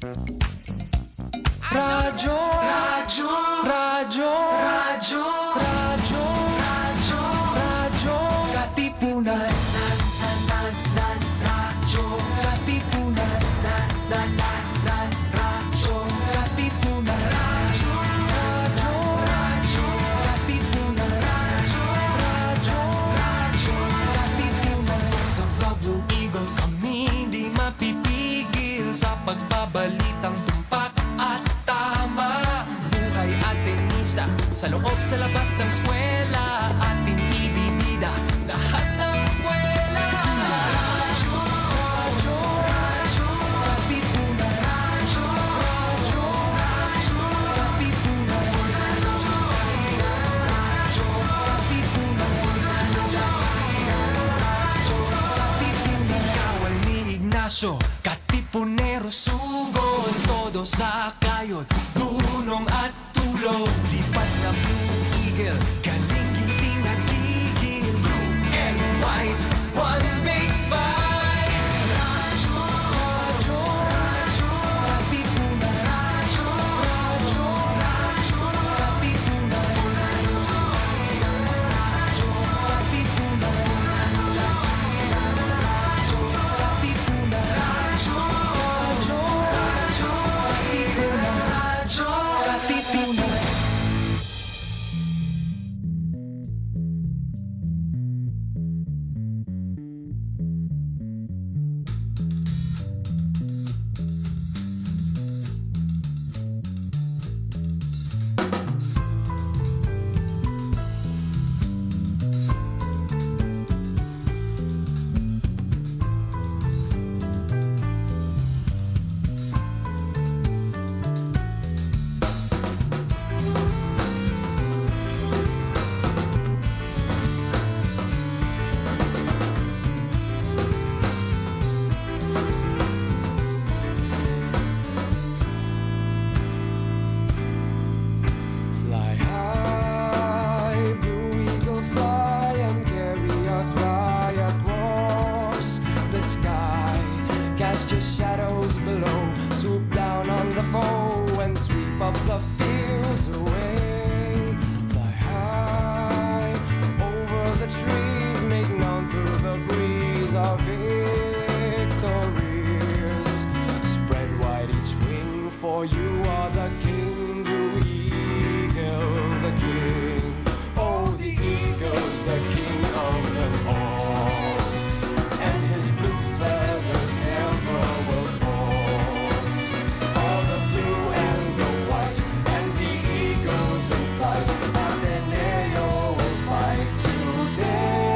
Radyo, Radyo, Radyo, Radyo, Radyo, Radyo, Radyo, Katipunan, Radyo, Katipunan, Radyo, Katipunan, Radyo, Radyo, Radyo, Katipunan, Radyo, Radyo, Radyo, Katipunan. Sa Vlog Blue Eagle kami di mapipigil sa pagbabalitang tumpak at tama. Buhay at tenista, sa loob sa labas ng eskwela, ating ibibida lahat ng kwela. Radyo, Radyo, Radyo, Katipunan, Radyo, Radyo, Radyo, Katipunan, Radyo, Radyo, Katipunan, Radyo, Katipunan. Kawal ni Ignacio, Katipunero sugod, todo sa kayod, dunong at tulog. Lipat na Blue Eagle, galing giting nagigil. Blue and white, one big fight. Radyo, Radyo, Radyo, Katipunan, Radyo, Radyo, Radyo, Katipunan, Radyo, Radyo, Katipunan, Radyo, Katipunan, Radyo, Radyo, Radyo, Katipunan, Radyo, Katipunan. Fly high, Blue Eagle, fly and carry a cry across the sky. Cast your shadows below, swoop down on the foe and sweep up the fields away. Fly high over the trees, make known through the breeze our victories. Spread wide each wing, for you are the king, Blue Eagle, the king. Oh, the eagle's the king of them all, and his blue feathers never will fall. For the blue and the white and the eagles in flight, Ateneo will fight today.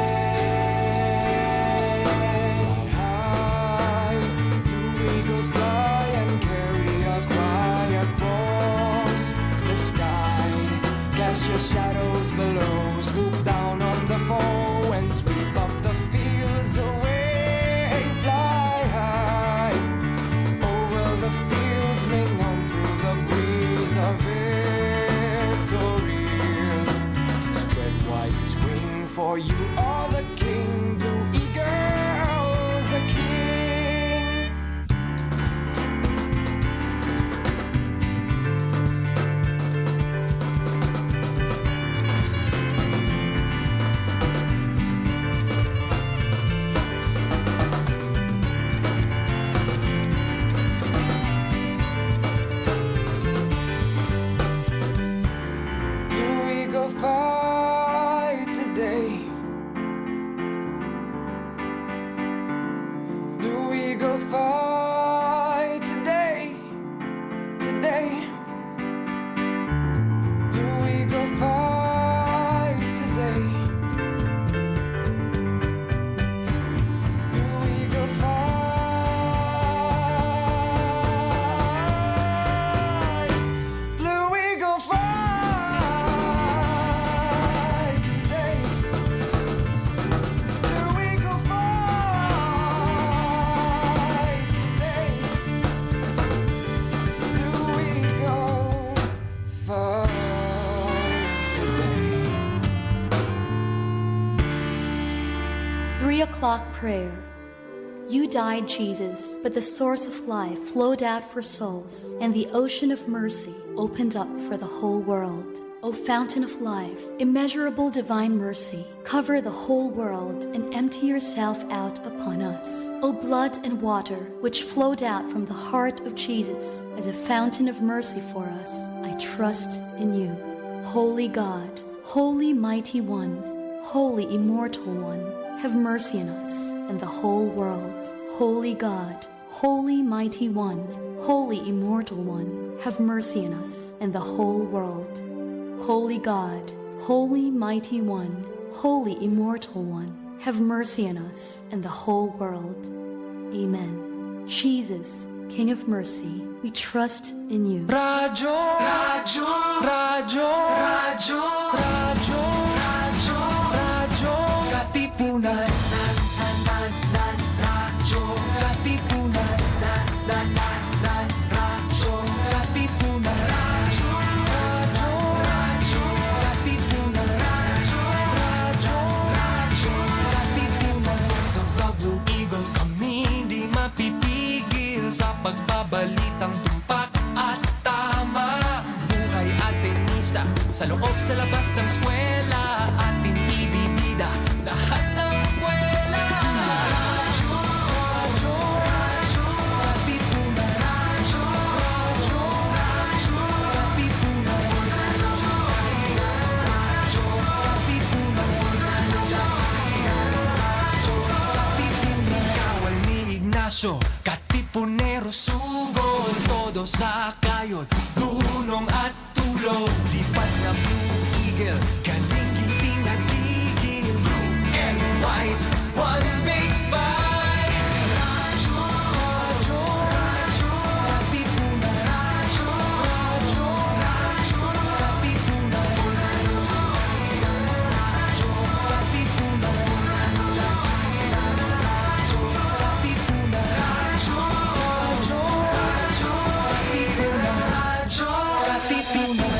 Fly high, Blue Eagle, fly and carry a cry across the sky. Cast your shadows below, swoop down on the foe and sweep up the fields away. Fly high over the fields, make known through the breeze our victories. Spread wide each wing, for you are the king, Blue Eagle, the king. Blue Eagle, fight today. Blue Eagle, fight today. Today. Blue Eagle, fight today. Blue Eagle, fight. Blue Eagle, fight today. Blue Eagle, fight today. Blue Eagle, fight today. 3 o'clock prayer. You died, Jesus, but the source of life flowed out for souls, and the ocean of mercy opened up for the whole world. O fountain of life, immeasurable divine mercy, cover the whole world and empty yourself out upon us. O blood and water, which flowed out from the heart of Jesus as a fountain of mercy for us, I trust in you. Holy God, holy mighty one, holy immortal one, have mercy on us and the whole world. Holy God, holy mighty one, holy immortal one, have mercy on us and the whole world. Holy God, holy mighty one, holy immortal one, have mercy on us and the whole world. Amen. Jesus, King of mercy, we trust in you. Radyo, Radyo, Radyo, Radyo, Radyo, Radyo, Radyo, Katipunan, Radyo, Katipunan, Radyo, Katipunan, Radyo, Radyo, Katipunan, Radyo, Katipunan. Voice of the Blue Eagle, kami di mapipigil sa pagbabalitang tumpak at tama. Buhay at tenista, sa loob sa labas ng eskwela, ating ibibida lahat ng kwela. Radyo, Radyo, Radyo, Katipunan, Radyo, Radyo, Radyo, Katipunan, Radyo, Radyo, Katipunan, Radyo, Katipunan. Kawal ni Ignacio, Katipunero, sugod, todo sa kayod, dunong at tulog, lipat na Blue Eagle, kaning giting nagigil, blue and white, one big fight. Radyo, Radyo, Radyo, Katipunan, Radyo, Radyo, Radyo, Katipunan, Radyo, Katipunan, Radyo, Katipunan, Radyo, Radyo, Radyo, Katipunan.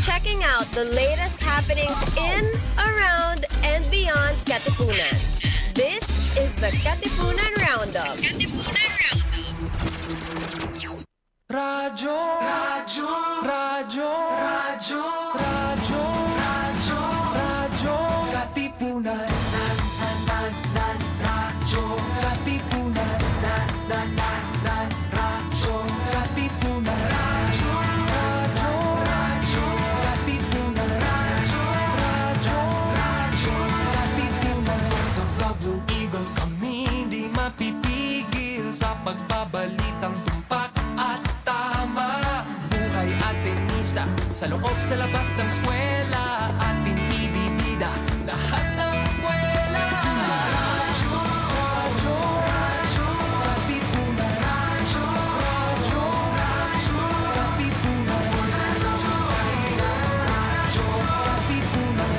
Checking out the latest happenings in, around, and beyond Katipunan. This is the Katipunan Roundup. Katipunan Roundup. Radyo, Radyo, Radyo, Radyo, Radyo, Radyo, Radyo, Katipunan, Radyo, Katipunan, Radyo, Katipunan, Radyo, Radyo, Radyo, Katipunan, Radyo, Radyo, Radyo, Katipunan. Voice of the Blue Eagle, kami di mapipigil sa pagbabalitang tumpak at tama. Buhay at tenista, sa loob sa labas ng eskwela, ating ibibida lahat ng kwela. Radyo, Radyo, Radyo, Katipunan, Radyo, Radyo, Radyo, Katipunan, Radyo, Radyo, Katipunan,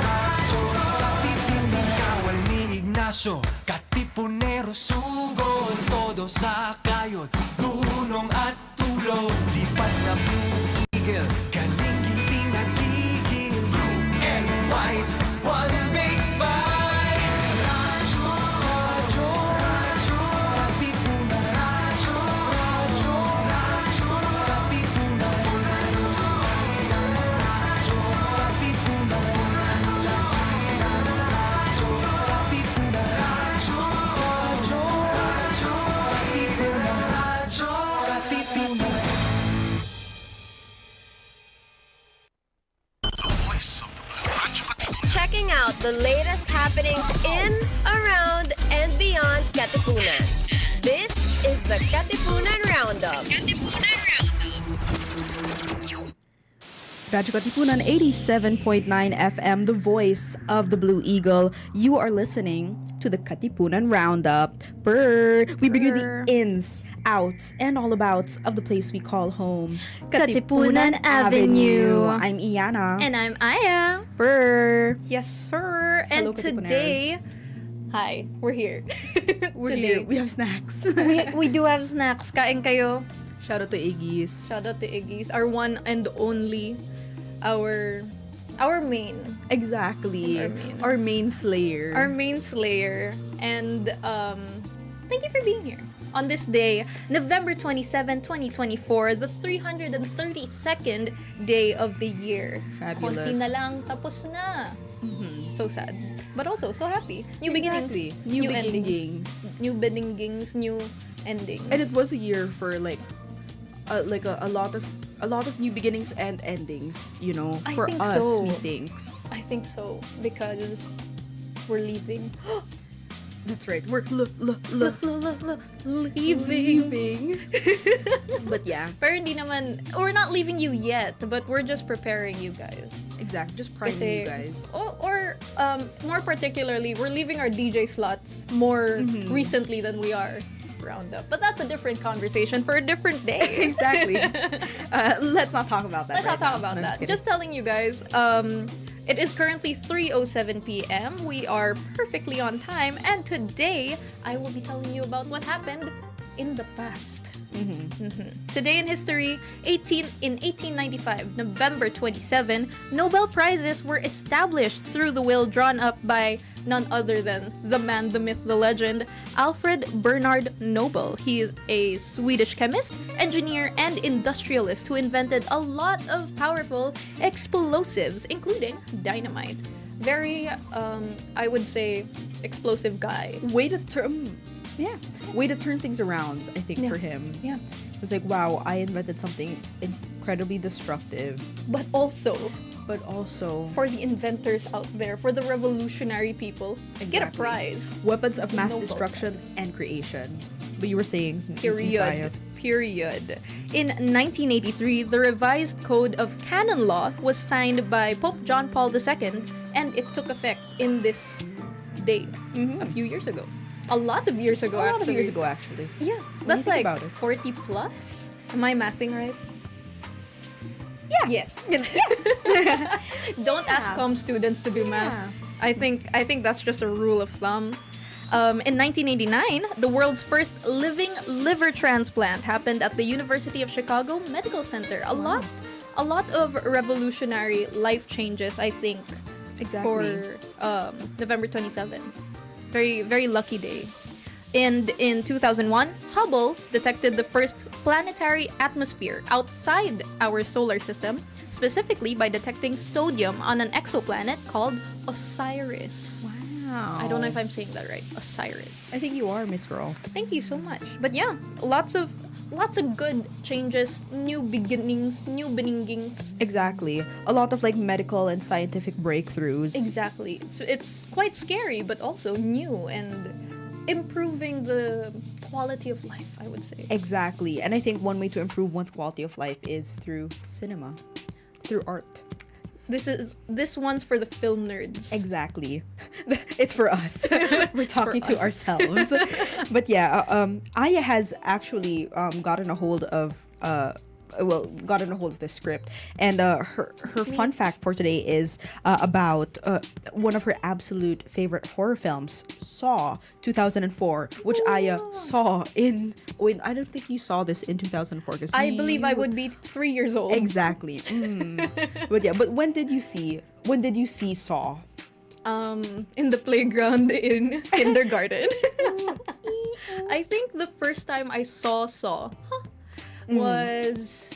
Radyo, Katipunan. Kawal ni Ignacio, Katipunero, sugod, todo sa kayod, dunong at tulog, lipat na Blue Eagle, kaning giting nagigil, blue and white, one big fight. Radyo, Radyo, Radyo, Katipunan, Radyo, Radyo, Radyo, Katipunan, Radyo, Katipunan, Radyo, Katipunan, Radyo, Radyo, Radyo, Katipunan, Radyo, Katipunan. Checking out the latest happenings in, around, and beyond Katipunan. This is the Katipunan Roundup. Katipunan Roundup. Radyo Katipunan 87.9 FM, the voice of the Blue Eagle. You are listening to the Katipunan Roundup. We bring you the ins, outs, and all abouts of the place we call home. Katipunan Avenue. I'm Iana. And I'm Aya. Yes, sir. Hello, And today, hi, we're here. we're today, here. We have snacks. we do have snacks. Kain kayo. Shout out to Iggy's. Shout out to Iggy's, our one and only, our Our main. Exactly. Our main. Our main slayer. Our main slayer. And thank you for being here. On this day, November 27, 2024, the 332nd day of the year. Fabulous. Konti na lang, tapos na. So sad. But also, so happy. New Exactly. beginnings. New endings. beginnings. New beginnings, new endings. And it was a year for like a lot of new beginnings and endings, you know, I for think us, so. methinks. I think so, because we're leaving. That's right. We're Leaving. But yeah, Pero hindi naman, we're not leaving you yet, but we're just preparing you guys. exactly. Just priming Kasi, you guys. or more particularly, we're leaving our DJ slots more Mm-hmm. recently than we are Roundup. But that's a different conversation for a different day. Exactly. Let's not talk about that. Let's not right talk now. about No, I'm that. kidding. Just telling you guys, it is currently 3:07 p.m. We are perfectly on time, and today I will be telling you about what happened in the past. Today in history, in 1895, November 27, Nobel Prizes were established through the will drawn up by none other than the man, the myth, the legend, Alfred Bernard Nobel. He is a Swedish chemist, engineer, and industrialist who invented a lot of powerful explosives, including dynamite. Very, I would say, explosive guy. way to turn things around, I think, for him. Yeah. It was like, wow, I invented something incredibly destructive, But also, but also for the inventors out there, for the revolutionary people, get a Exactly. prize. weapons of mass Nobel destruction and creation. But you were saying, Period. Period. In 1983, the revised Code of Canon Law was signed by Pope John Paul II, and it took effect in this day a few years ago. A lot of years ago, a lot actually. of years ago, actually. Yeah, you that's think like about it. 40 plus. Am I mathing right? Yeah. Yes. Don't ask comm students to do math. I think that's just a rule of thumb. In 1989, the world's first living liver transplant happened at the University of Chicago Medical Center. A lot of revolutionary life changes, I think, Exactly. for November 27. Very, very lucky day. And in 2001, Hubble detected the first planetary atmosphere outside our solar system, specifically by detecting sodium on an exoplanet called Osiris. Wow. I don't know if I'm saying that right. Osiris. I think you are, Miss Girl. Thank you so much. But yeah, lots of good changes, new beginnings, new beginnings. Exactly. A lot of like medical and scientific breakthroughs. Exactly. It's quite scary, but also new and improving the quality of life, I would say. Exactly. And I think one way to improve one's quality of life is through cinema, through art. This one's for the film nerds. Exactly. It's for us. We're talking For to us. ourselves. But yeah, Aya has actually gotten a hold of the script, and her fun fact for today is about one of her absolute favorite horror films, Saw 2004, which Aya saw in. Wait, I don't think you saw this in 2004 because I believe I would be 3 years old. Exactly. But yeah, but when did you see Saw? In the playground in kindergarten. I think the first time I saw was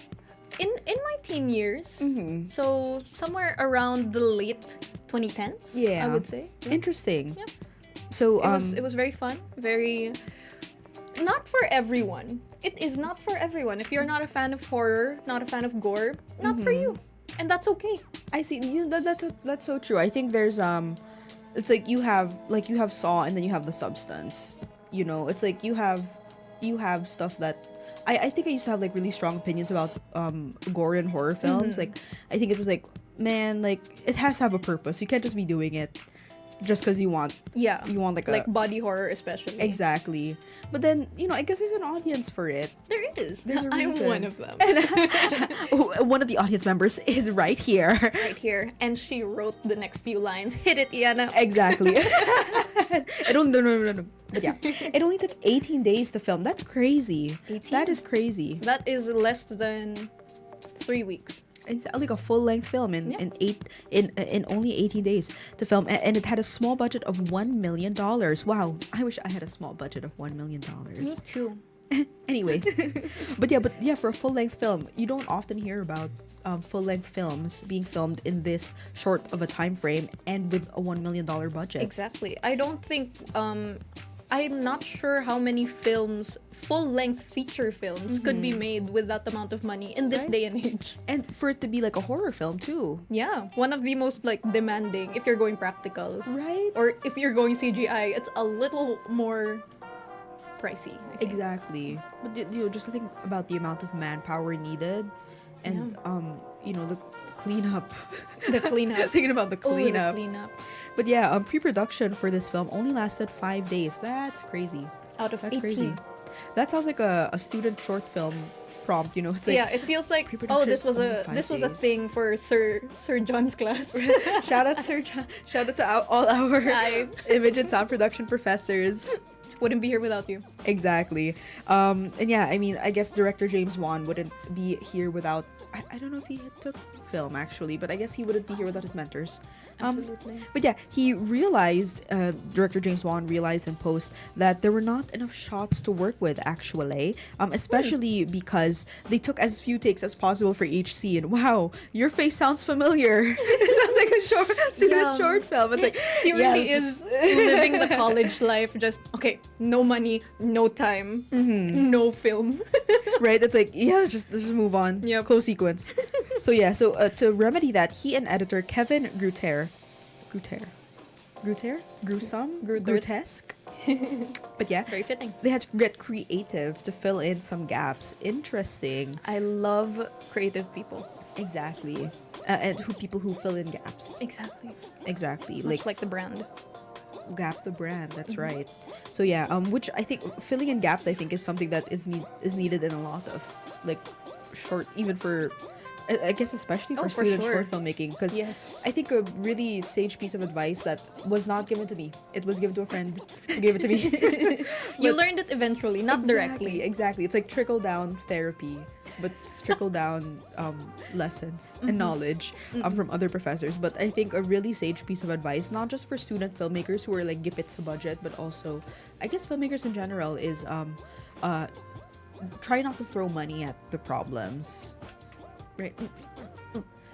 in my teen years. So somewhere around the late 2010s, Yeah, I would say. Yeah. Interesting. Yeah. So It was very fun, very not for everyone. It is not for everyone. If you're not a fan of horror, not a fan of gore, not for you. And that's okay. I see. That's so true. I think there's it's like you have Saw and then you have the substance. You know, it's like you have stuff that I think I used to have like really strong opinions about gore and horror films. Like I think it was like, man, like it has to have a purpose. You can't just be doing it just because you want like body horror especially. Exactly. But then, you know, I guess there's an audience for it. There is. There's a I'm reason. one of them. One of the audience members is right here. Right here. And she wrote the next few lines. Hit it, Iana. Exactly. No. But yeah, it only took 18 days to film. That's crazy. 18? That is crazy. That is less than 3 weeks. It's like a full-length film in only 18 days to film, and it had a small budget of $1 million. Wow, I wish I had a small budget of $1 million. Me too. Anyway, but yeah, for a full-length film, you don't often hear about full-length films being filmed in this short of a time frame and with a $1 million budget. Exactly. I don't think I'm not sure how many films, full-length feature films, could be made with that amount of money in this day and age. And for it to be like a horror film too. Yeah, one of the most like demanding if you're going practical. Right? Or if you're going CGI, it's a little more pricey, I think. Exactly. But just to think about the amount of manpower needed and the cleanup. The cleanup. Thinking about the cleanup. Oh, the cleanup. But yeah, pre-production for this film only lasted 5 days. That's crazy. Out of That's 18. crazy. That sounds like a student short film prompt, It's like, Yeah, it feels like pre-production this was only a 5 this was a days. thing for Sir John's class. Shout out Sir John. Shout out to all our Hi. image and sound production professors. Wouldn't be here without you. Exactly. And yeah, I mean, I guess director James Wan wouldn't be here without... I don't know if he took film, actually, but I guess he wouldn't be here without his mentors. Absolutely. But yeah, he realized, director James Wan realized in post that there were not enough shots to work with, actually. Especially because they took as few takes as possible for each scene. Wow, your face sounds familiar. It sounds like a student short film. It's like... He really yeah, is living the college life. Just, okay, no money, no time, no film. Right? It's like, yeah, let's just move on. Yep. Close sequence. So yeah, to remedy that, he and editor Kevin Gruesome? Grotesque? But yeah, Very fitting. they had to get creative to fill in some gaps. Interesting. I love creative people. Exactly. And people who fill in gaps. Exactly. Like Like the brand. Gap the brand, that's right. So yeah, which I think filling in gaps, I think, is something that is needed in a lot of like short, even for I guess especially for for student sure. short filmmaking, because Yes. I think a really sage piece of advice that was not given to me. It was given to a friend who gave it to me. You learned it eventually, not directly. Exactly. It's like trickle down therapy, but it's trickle down lessons and knowledge from other professors. But I think a really sage piece of advice, not just for student filmmakers who are like gipits a budget, but also I guess filmmakers in general, is try not to throw money at the problems. Right.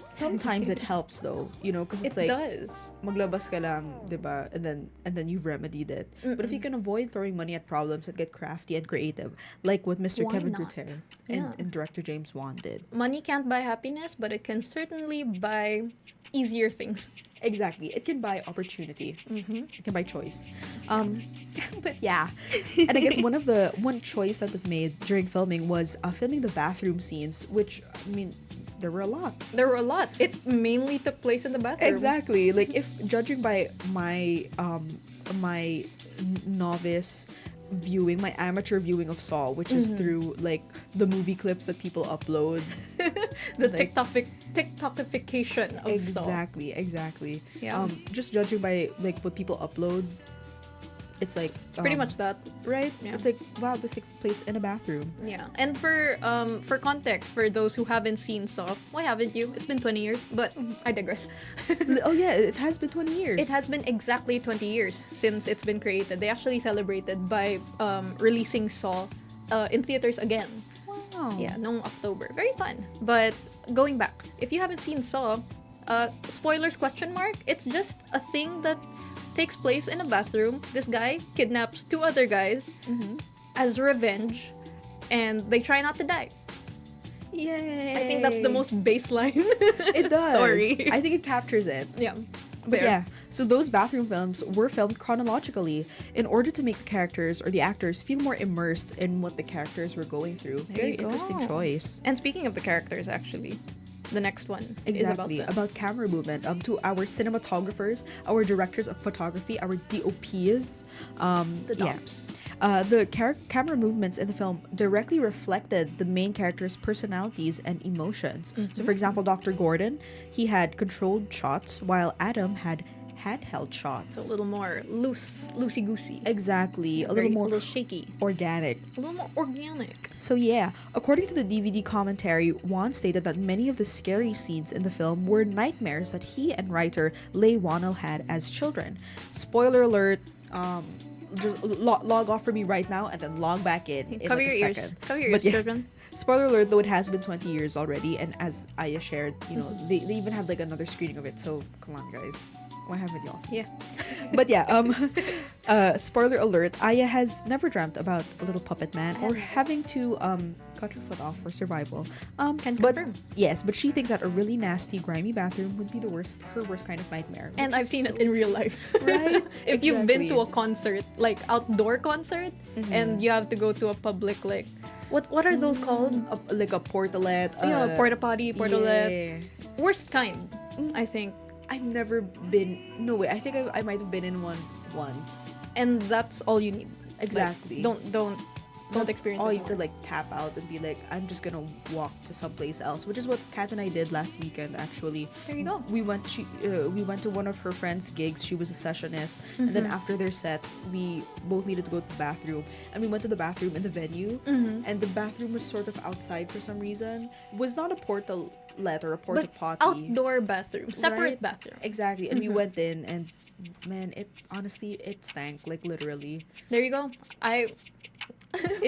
Sometimes it helps though, because it's It like does. maglabas ka lang, 'di ba? And then you've remedied it. But if you can avoid throwing money at problems and get crafty and creative, like what Mr. Why Kevin not? Gruter Yeah. and director James Wan did. Money can't buy happiness, but it can certainly buy easier things. Exactly. It can buy opportunity. It can buy choice. But yeah. And I guess one choice that was made during filming was filming the bathroom scenes, which, I mean, there were a lot. There were a lot. It mainly took place in the bathroom. Exactly. Like, if judging by my novice viewing, my amateur viewing of Saw, which is through like the movie clips that people upload. The like, TikTokification of Saw. Exactly. Yeah. Just judging by like what people upload, it's like It's pretty much that. right. Yeah. It's like, wow, this takes place in a bathroom. Yeah. And for context, for those who haven't seen Saw, why haven't you? It's been 20 years, but I digress. Oh yeah, it has been 20 years. It has been exactly 20 years since it's been created. They actually celebrated by releasing Saw in theaters again. Wow. Yeah, noong October. Very fun. But going back, if you haven't seen Saw, spoilers ? It's just a thing that takes place in a bathroom. This guy kidnaps 2 other guys as revenge, and they try not to die. Yay. I think that's the most baseline it does. story. I think it captures it. Yeah. But There. yeah, so those bathroom films were filmed chronologically in order to make the characters or the actors feel more immersed in what the characters were going through. There Very you go. interesting choice. And speaking of the characters, actually, the next one is about Exactly, them. about camera movement. To our cinematographers, our directors of photography, our DOPs. The yeah. DOPs. The camera movements in the film directly reflected the main characters' personalities and emotions. So, for example, Dr. Gordon, he had controlled shots, while Adam had handheld shots. A little more loosey-goosey. Exactly. A A little more little shaky. organic. A little more organic. So yeah, according to the DVD commentary, Juan stated that many of the scary scenes in the film were nightmares that he and writer Leigh Whannell had as children. Spoiler alert, just log off for me right now and then log back in Cover like your a ears. second. Cover your But ears, yeah, children. spoiler alert, though it has been 20 years already, and as Aya shared, they even had like another screening of it, so come on guys. Why haven't y'all seen it? Yeah. But yeah, spoiler alert, Aya has never dreamt about a little puppet man or having to cut her foot off for survival. Can but confirm. yes, but she thinks that a really nasty, grimy bathroom would be her worst kind of nightmare. And I've seen it in real life. Right? If you've been to a Exactly. concert, like outdoor concert, and you have to go to a public, like, what are those called? Like a portalet. Yeah, porta potty, portalet. Yeah. Worst kind, I think. I've never been. No way. I think I might have been in one once. And that's all you need. Like, Exactly. don't That's experience all it you have to more. like tap out and be like, I'm just gonna walk to someplace else, which is what Kat and I did last weekend. Actually, There you go. we went to one of her friends' gigs. She was a sessionist, and then after their set, we both needed to go to the bathroom, and we went to the bathroom in the venue, and the bathroom was sort of outside for some reason. It was not a portalet or a porta But potty. outdoor bathroom, separate Right? bathroom. Exactly, and we went in, and man, it honestly it stank, like literally. There you go.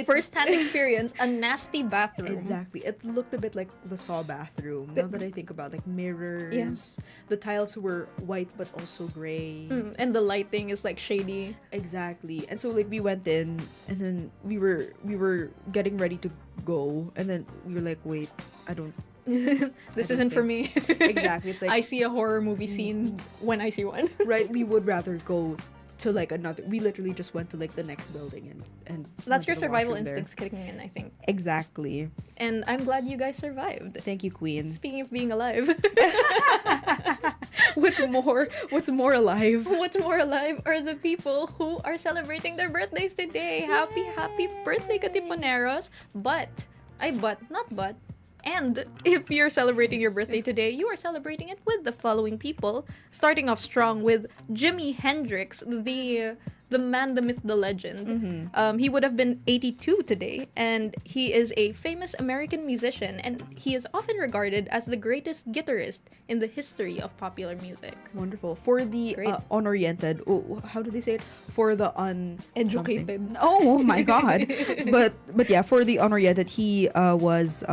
First-hand experience, a nasty bathroom. Exactly. It looked a bit like the Saw bathroom. Now that I think about like mirrors, the tiles were white but also gray. And the lighting is like shady. Exactly. And so like we went in, and then we were getting ready to go, and then we were like, wait, I don't. This isn't for me. Exactly. It's like I see a horror movie scene when I see one. right. We would rather go to like another. We literally just went to like the next building and. That's went your to the survival washroom there. instincts kicking in, I think. Exactly. And I'm glad you guys survived. Thank you, Queen. Speaking of being alive, What's more alive? what's more alive are the people who are celebrating their birthdays today. Happy birthday, Katipuneros. And if you're celebrating your birthday today, you are celebrating it with the following people. Starting off strong with Jimi Hendrix, the man, the myth, the legend. He would have been 82 today, and he is a famous American musician, and he is often regarded as the greatest guitarist in the history of popular music. Wonderful. For the Great. unoriented, how do they say it? For the Educated. something. Oh my god. but yeah, for the unoriented, he was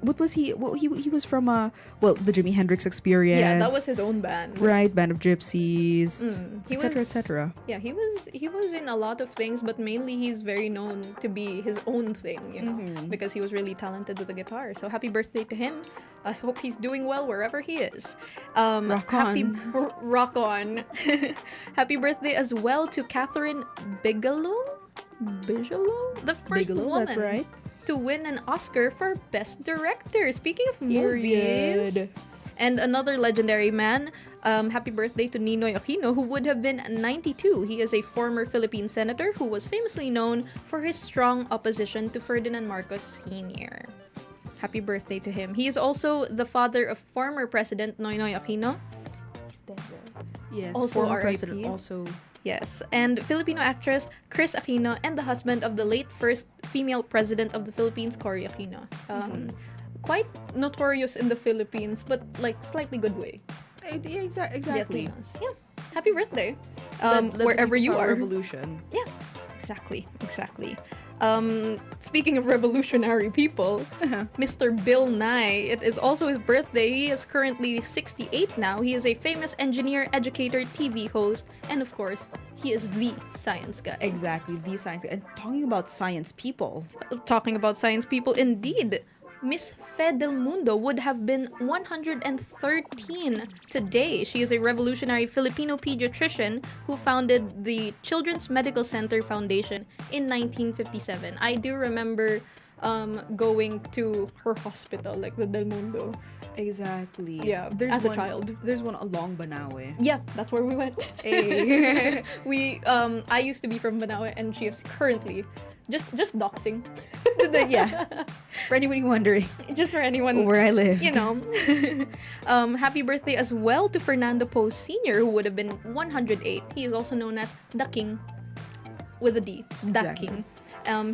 what was he? Well, he was from the Jimi Hendrix Experience. Yeah, that was his own band. right. Band of Gypsies, He etc. was- etc. Yeah, he was in a lot of things, but mainly he's very known to be his own thing, you know, because he was really talented with the guitar. So happy birthday to him. I hope he's doing well wherever he is. Rock on. Rock on. Happy birthday as well to Catherine Bigelow? The first Bigelow, woman that's right. to win an Oscar for Best Director. Speaking of movies. Period. And another legendary man, happy birthday to Ninoy Aquino, who would have been 92. He is a former Philippine senator who was famously known for his strong opposition to Ferdinand Marcos Sr. Happy birthday to him. He is also the father of former President Noynoy Aquino. He's dead though. Yes. Also former RIP. president. Also. Yes, and Filipino actress Chris Aquino and the husband of the late first female president of the Philippines, Cory Aquino. Quite notorious in the Philippines, but like slightly good way. Yeah, exactly. Latinos. Yeah. Happy birthday. Led the Wherever you Power are. Revolution. Yeah. Exactly. Speaking of revolutionary people, Mr. Bill Nye, it is also his birthday. He is currently 68 now. He is a famous engineer, educator, TV host, and of course, he is the science guy. Exactly. The science. And talking about science people. Talking about science people, indeed, Miss Fe del Mundo would have been 113 today. She is a revolutionary Filipino pediatrician who founded the Children's Medical Center Foundation in 1957. I do remember going to her hospital, like the Del Mundo, Exactly. Yeah, There's as a one, child. There's one along Banawe. Yeah, that's where we went. Hey. I used to be from Banawe, and she is currently just doxing. Yeah. For anybody wondering Just for anyone where I live. you know. Happy birthday as well to Fernando Poe Sr., who would have been 108. He is also known as the King, with a D. The Exactly. King.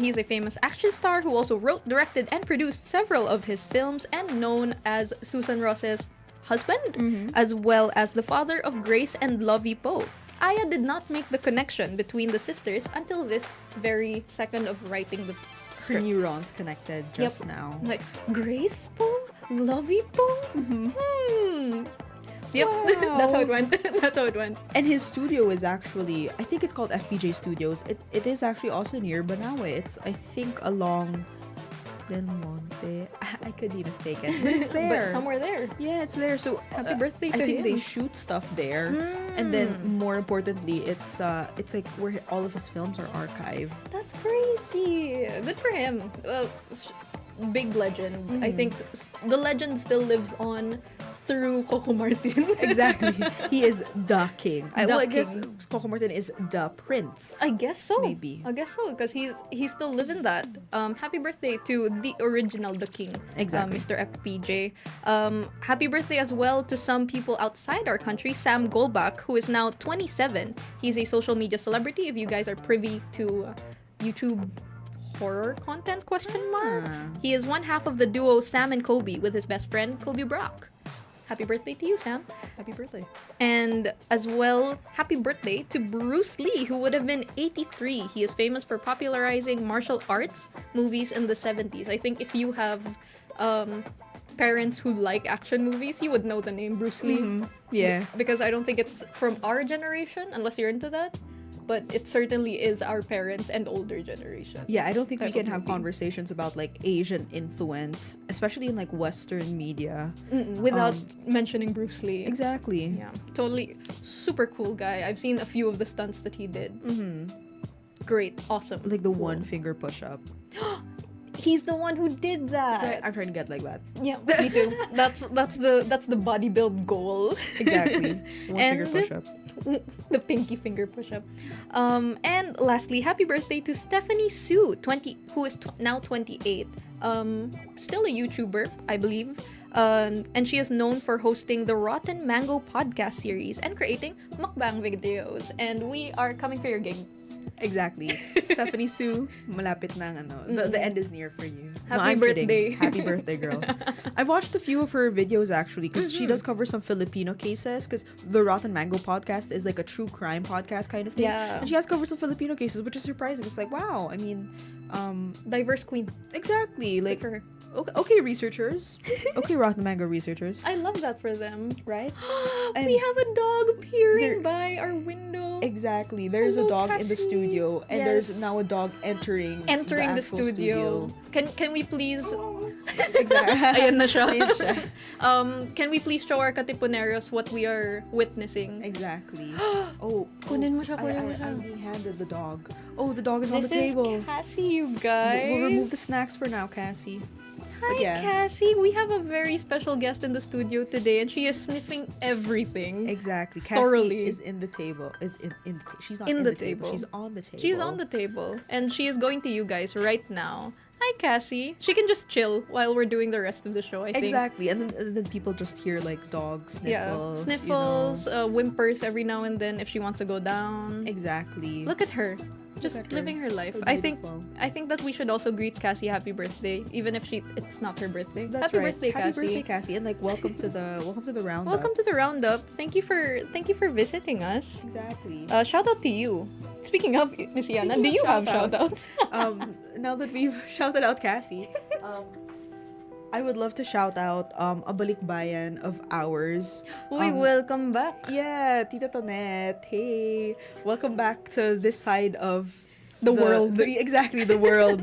He's a famous action star who also wrote, directed, and produced several of his films, and known as Susan Ross's husband, as well as the father of Grace and Lovey Poe. Aya did not make the connection between the sisters until this very second of writing the Her script. neurons connected just now. Like, Grace Poe? Lovey Poe? Yep, Wow. that's how it went. That's how it went. And his studio is actually, I think it's called FPJ Studios. It is actually also near Banawe. It's, I think, along Del Monte. I could be mistaken, but it's there. But somewhere there. Yeah, it's there. So Happy birthday I to think they him. shoot stuff there, and then more importantly, it's like where all of his films are archived. That's crazy. Good for him. Big legend. I think the legend still lives on through Coco Martin. Exactly. He is the king. I The guess king. Coco Martin is the prince. I guess so. Maybe. I guess so, because he's still living that. Happy birthday to the original The King. Exactly. Mr. FPJ. Happy birthday as well to some people outside our country. Sam Goldbach, who is now 27. He's a social media celebrity. If you guys are privy to YouTube horror content, question mark. He is one half of the duo Sam and Kobe with his best friend Kobe Brock. Happy birthday to you, Sam. Happy birthday. And as well, happy birthday to Bruce Lee, who would have been 83. He is famous for popularizing martial arts movies in the 70s. I think if you have parents who like action movies, you would know the name Bruce Lee. Yeah. Because I don't think it's from our generation, unless you're into that. But it certainly is our parents and older generation. Yeah, I don't think we Type of can have movie. conversations about like Asian influence, especially in like Western media. Without mentioning Bruce Lee. Exactly. Yeah, totally super cool guy. I've seen a few of the stunts that he did. Great, awesome. Like the one finger push up. He's the one who did that. I'm trying to get like that. Yeah, me too. That's the bodybuild goal. Exactly. One finger And- push up. The pinky finger push-up. And lastly, happy birthday to Stephanie Sue, who is now 28. Still a YouTuber, I believe. And she is known for hosting the Rotten Mango podcast series and creating mukbang videos. And we are coming for your gig. Exactly. Stephanie Sue, malapit na ang ano. The end is near for you. Happy I'm kidding. birthday. Happy birthday, girl. I've watched a few of her videos actually because she does cover some Filipino cases because the Rotten Mango podcast is like a true crime podcast kind of thing. Yeah. And she has covered some Filipino cases, which is surprising. It's like, wow. I mean, Diverse queen. exactly. Like, for her. okay, researchers. Okay, Rotten Mango researchers. I love that for them. Right? We have a dog peering There- by our window. Exactly. There's Hello, a dog in the Cassie. studio, and Yes. there's now a dog entering The actual studio. Can we please Exactly. Ayan na siya. Ayan siya. Can we please show our Katipuneros what we are witnessing? Exactly. Oh, Kunin mo siya, kunin mo I'm siya. being handed the dog. Oh, the dog is on the This table. is Cassie, you guys. We'll remove the snacks for now, Cassie. Hi, But yeah. Cassie. We have a very special guest in the studio today, and she is sniffing everything. Exactly. Cassie Thoroughly. is in the table. She's not In in the the table. table. She's on the table. She's on the table, and she is going to you guys right now. Hi, Cassie. She can just chill while we're doing the rest of the show, I think. Exactly. And then people just hear like dog sniffles. Yeah, sniffles, whimpers every now and then if she wants to go down. Exactly. Look at her, just Look at her. living her life. So I think beautiful. that we should also greet Cassie happy birthday, even if it's not her birthday. That's happy right. birthday, Happy Cassie. birthday, Cassie. And like welcome to the roundup. Welcome to the roundup. Thank you for visiting us. Exactly. Shout out to you. Speaking of Miss Iana, do you have shout outs? Now that we've shouted out Cassie, I would love to shout out a balikbayan of ours. We welcome back. Yeah, Tita Tonette. Hey, welcome back to this side of The world. Exactly, the world.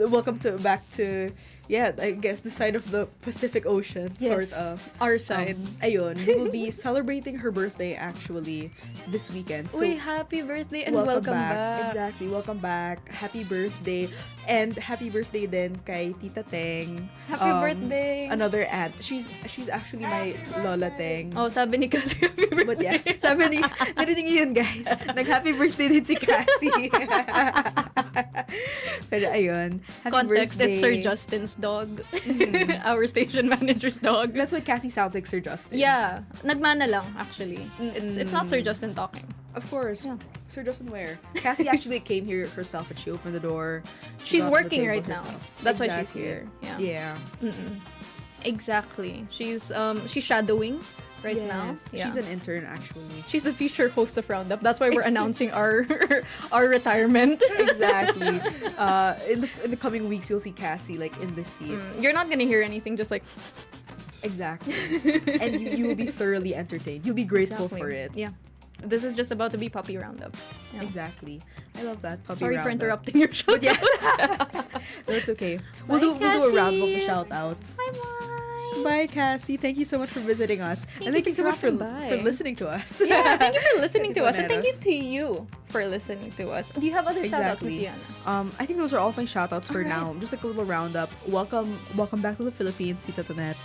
Welcome back to I guess the side of the Pacific Ocean, sort of. Our side. Ayun, we will be celebrating her birthday actually this weekend. So Uy, happy birthday and welcome back. Exactly, welcome back. Happy birthday. And happy birthday din kay Tita Teng. Happy birthday. Another aunt. She's actually my Lola Teng. Oh, sabi ni Cassie, happy birthday. But yeah, sabi ni, narinig niyo yun guys. Nag-happy birthday din si Cassie. Pero ayun, happy Context, birthday. it's Sir Justin's dog. Our station manager's dog. That's why Cassie sounds like Sir Justin. Yeah, nagmana lang actually. It's not Sir Justin talking. Of course. Yeah. Sir Justin where? Cassie actually came here herself and she opened the door. She She's got to the working table right now. herself. That's why she's Exactly. here. Yeah. Yeah. Exactly. She's shadowing right now. Yes. Yeah. She's an intern actually. She's the future host of Roundup. That's why we're announcing our retirement. Exactly. In the coming weeks you'll see Cassie like in this seat. You're not gonna hear anything, just like Exactly. And you will be thoroughly entertained. You'll be grateful Exactly. for it. Yeah. This is just about to be Puppy Roundup. Yeah. Exactly. I love that puppy Sorry for roundup. interrupting your show. But yeah. No, it's okay. We'll do a round of the shout outs. Bye-bye. Bye, Cassie. Thank you so much for visiting us. And thank you so much for listening to us. Yeah, thank you for listening to us. And thank you Katipuneros. to you for listening to us. Do you have other shout-outs, Miss Exactly. Iana? I think those are all my shout-outs for Alright. now. Just like a little roundup. Welcome back to the Philippines, Tita Tonet.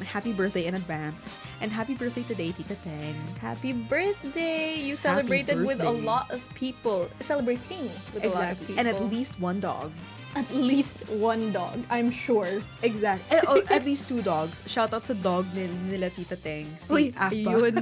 Happy birthday in advance. And happy birthday today, Tita Teng. Happy birthday! You celebrated with a birthday. lot of people. Celebrating with a lot of Exactly. people. And at least one dog. At least one dog, I'm sure. Exactly. At least two dogs. Shout out sa dog nila Tita Teng. Si Uy, Apa. ayun.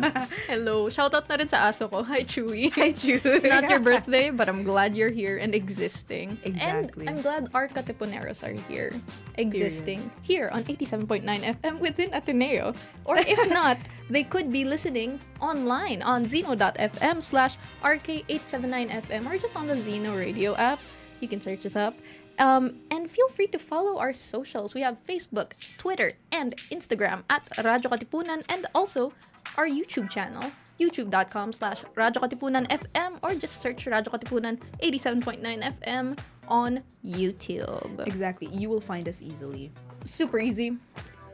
Hello. Shoutout na rin sa aso ko. Hi, Chewy. Hi, Chu. It's not your birthday, but I'm glad you're here and existing. Exactly. And I'm glad our Katipuneros are here, existing here on 87.9 FM within Ateneo. Or if not, they could be listening online on zeno.fm/RK879FM or just on the Zeno radio app. You can search us up. And feel free to follow our socials. We have Facebook, Twitter, and Instagram at Radyo Katipunan, and also our YouTube channel, youtube.com/Radyo Katipunan FM, or just search Radyo Katipunan 87.9 FM on YouTube. Exactly. You will find us easily. Super easy.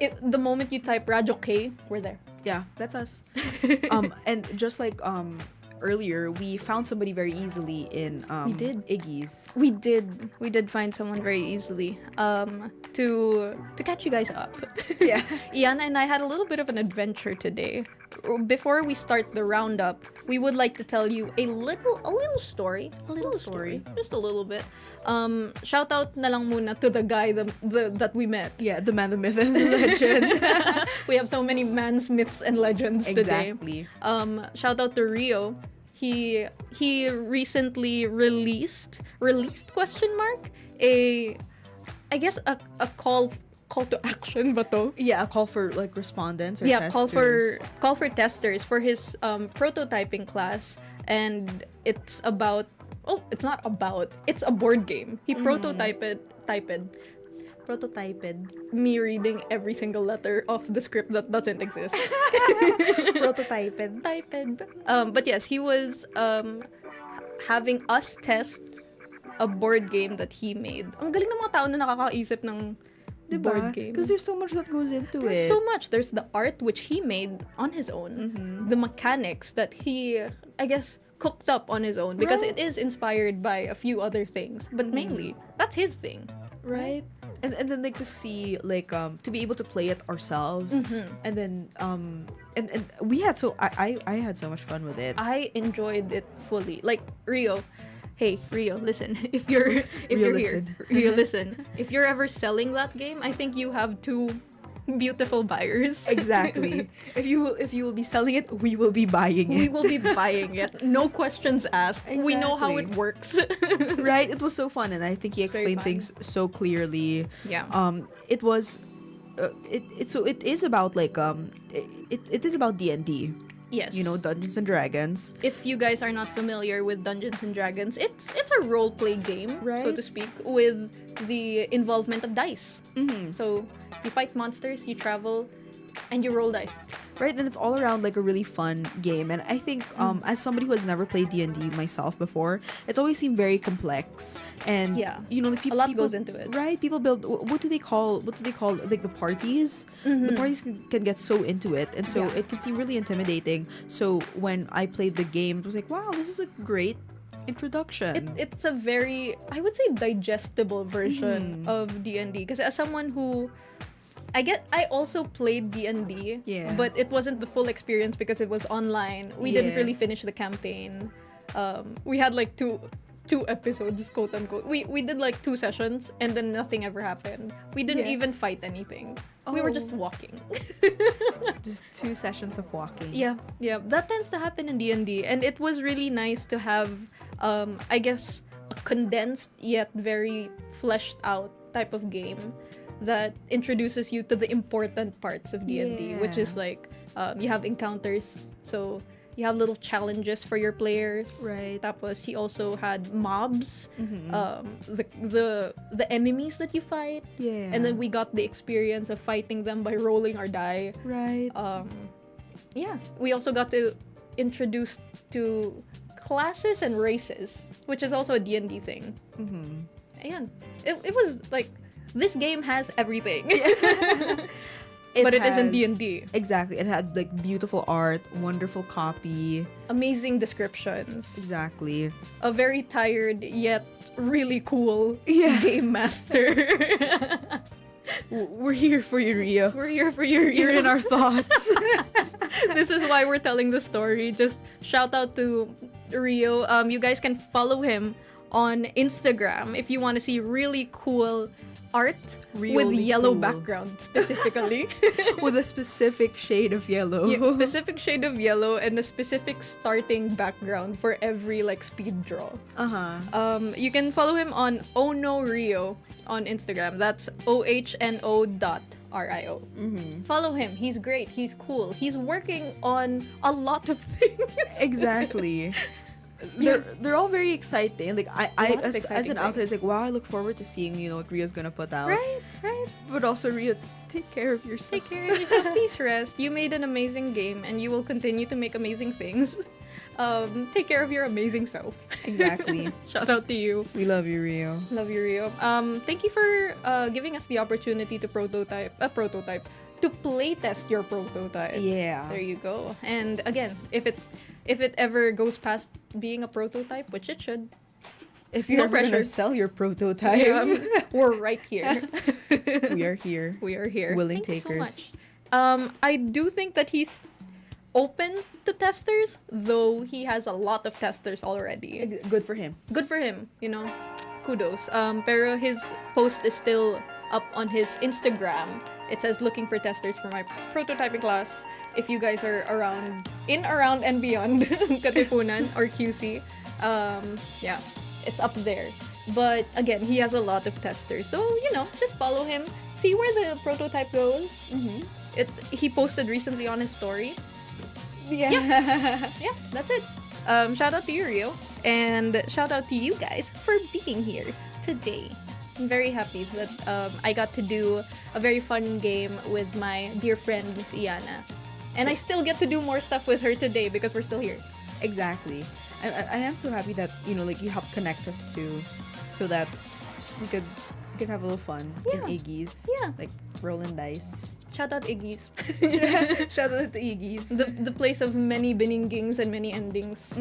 The moment you type Radyo K, we're there. Yeah, that's us. And just like earlier, we found somebody very easily in We did. Iggy's. We did find someone very easily to catch you guys up. Yeah. Iana and I had a little bit of an adventure today. Before we start the roundup, we would like to tell you a little story. A little story. Just a little bit. Shout out na lang muna to the guy that we met. Yeah, the man, the myth, and the legend. We have so many mans, myths, and legends today. Exactly. Shout out to Rio. He recently released I guess a call to action ba to? Yeah, a call for like respondents or testers. call for testers for his prototyping class, and it's a board game. He prototyped me reading every single letter of the script that doesn't exist. Prototyped. But yes, he was having us test a board game that he made. Ang galing ng mga tao na nakakaisip ng board game. Because there's so much that goes into There's it. so much. There's the art, which he made on his own. The mechanics that he, I guess, cooked up on his own. Because it is inspired by a few other things. But mainly, that's his thing. Right? And then like to see like to be able to play it ourselves, and then and we had I had so much fun with it. I enjoyed it fully. Like, Rio. Hey, Rio, listen. If you're here, Rio, listen. If you're ever selling that game, I think you have two beautiful buyers. Exactly. If you will be selling it, we will be buying it. We will be buying it. No questions asked. We know how it Exactly. works. Right? It was so fun, and I think he very explained fun. things so clearly. Yeah. It was. It is about like it is about D&D. Yes. You know, Dungeons and Dragons. If you guys are not familiar with Dungeons and Dragons, it's a role play game, so Right. to speak, with the involvement of dice. So you fight monsters, you travel, and you roll dice. Right, and it's all around like a really fun game. And I think as somebody who has never played D&D myself before, it's always seemed very complex. And Yeah. you know, like, A lot people goes into it. Right, people build what do they call like the parties? The parties can get so into it, and so Yeah. it can seem really intimidating. So when I played the game, it was like, wow, this is a great introduction. It's a very, I would say, digestible version of D&D, because as someone who I also played D&D, Yeah. but it wasn't the full experience because it was online. We didn't Yeah. really finish the campaign. We had like two episodes, quote unquote. We did like 2 sessions and then nothing ever happened. We didn't Yeah. even fight anything. We were just Oh. walking. Just 2 sessions of walking. Yeah, that tends to happen in D&D, and it was really nice to have, I guess, a condensed yet very fleshed out type of game that introduces you to the important parts of D&D, which is like you have encounters, so you have little challenges for your players. Right. Tapos he also had mobs, the enemies that you fight. Yeah. And then we got the experience of fighting them by rolling our die. Right. Yeah, we also got to introduce to classes and races, which is also a D&D thing. Ayan. It was like, this game has everything. But it isn't has- D&D. Exactly. It had like beautiful art, wonderful copy. Amazing descriptions. Exactly. A very tired yet really cool Yeah. game master. We're here for you, Rio. We're here for your You're in our thoughts. This is why we're telling the story. Just shout out to Rio. You guys can follow him on Instagram if you want to see really cool art with Really yellow cool. background specifically. With a specific shade of yellow. Yeah, specific shade of yellow and a specific starting background for every like speed draw. You can follow him on Ono Rio on Instagram. That's OHNO.RIO. Follow him. He's great. He's cool. He's working on a lot of things. Exactly. They're all very exciting. Like I lot of as exciting an outsider, things. it's like, wow, I look forward to seeing, you know, what Rio's gonna put out. Right. But also, Rio, take care of yourself. Take care of yourself. Please rest. You made an amazing game and you will continue to make amazing things. Take care of your amazing self. Exactly. Shout out to you. We love you, Rio. Love you, Rio. Thank you for giving us the opportunity to to playtest your prototype. Yeah. There you go. And again, if it ever goes past being a prototype, which it should, If you're No ever gonna pressure. sell your prototype, we're right here. we are here. We are here. Willing Thank takers. you so much. I do think that he's open to testers, though he has a lot of testers already. Good for him. Good for him, you know. Kudos. Pero his post is still up on his Instagram. It says looking for testers for my prototyping class. If you guys are around and beyond Katipunan or QC, yeah, it's up there. But again, he has a lot of testers, so you know, just follow him, see where the prototype goes. He posted recently on his story. Yeah. Yeah, that's it. Shout out to you, Rio, and shout out to you guys for being here today. I'm very happy that I got to do a very fun game with my dear friend Miss Iana, and I still get to do more stuff with her today because we're still here. Exactly. I am so happy that, you know, like, you helped connect us too, so that we could have a little fun in Yeah. Iggy's. Yeah. Like rolling dice. Shout out Iggy's, Shout out to Iggy's. the place of many beningings and many endings,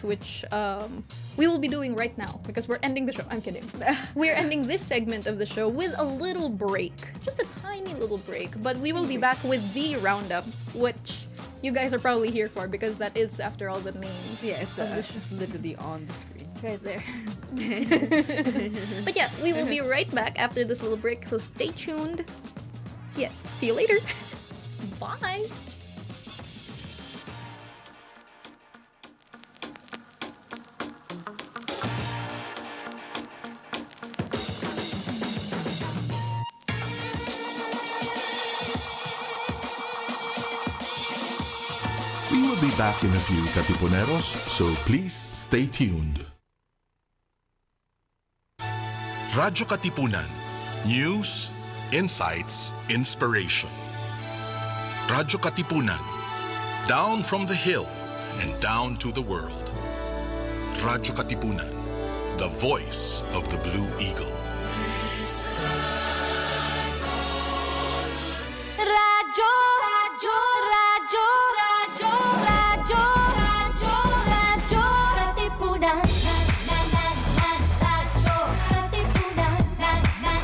which we will be doing right now because we're ending the show. I'm kidding. We're ending this segment of the show with a little break, just a tiny little break. But we will be back with the roundup, which you guys are probably here for because that is, after all, the main. Yeah, it's literally on the screen. Right there. But yeah, we will be right back after this little break, so stay tuned. Yes, see you later. Bye. We will be back in a few, Katipuneros, so please stay tuned. Radyo Katipunan. News, insights, inspiration. Radyo Katipunan. Down from the hill and down to the world. Radyo Katipunan, the voice of the Blue Eagle. Radyo, radyo, radyo, radyo, radyo, radyo, radyo, Katipunan. Radyo, Katipunan. Radyo,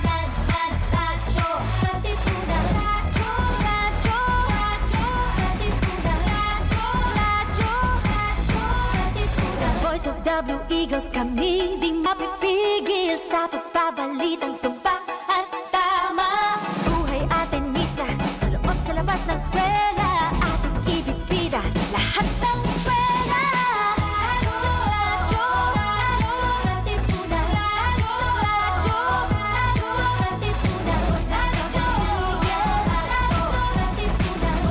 Katipunan. Radyo, radyo, radyo, Katipunan. Radyo, radyo, radyo, Katipunan. Voice of the Blue Eagle, kami di mapipigil sa pagbabalitang tumpak at tama. Buhay atin sa loob, sa labas ng eskwela, ating ibibida lahat ng eskwela. Radyo, radyo, radyo, Katipunan. Radyo, radyo, radyo, Katipunan. Radyo, Katipunan.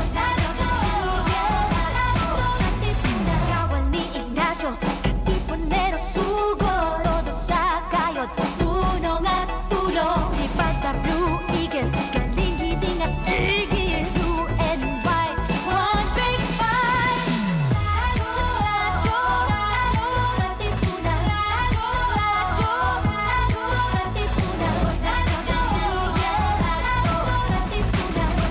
Radyo, Katipunan. Kawal ni Ignacio, Katipunero sugo, todo sa kayod, punong at tulong. Lipad na Blue Eagle, galing hiding at tigil, blue and white, one big fight. Radyo, radyo, Katipunan. Radyo, radyo, radyo, Katipunan. Radyo, Katipunan.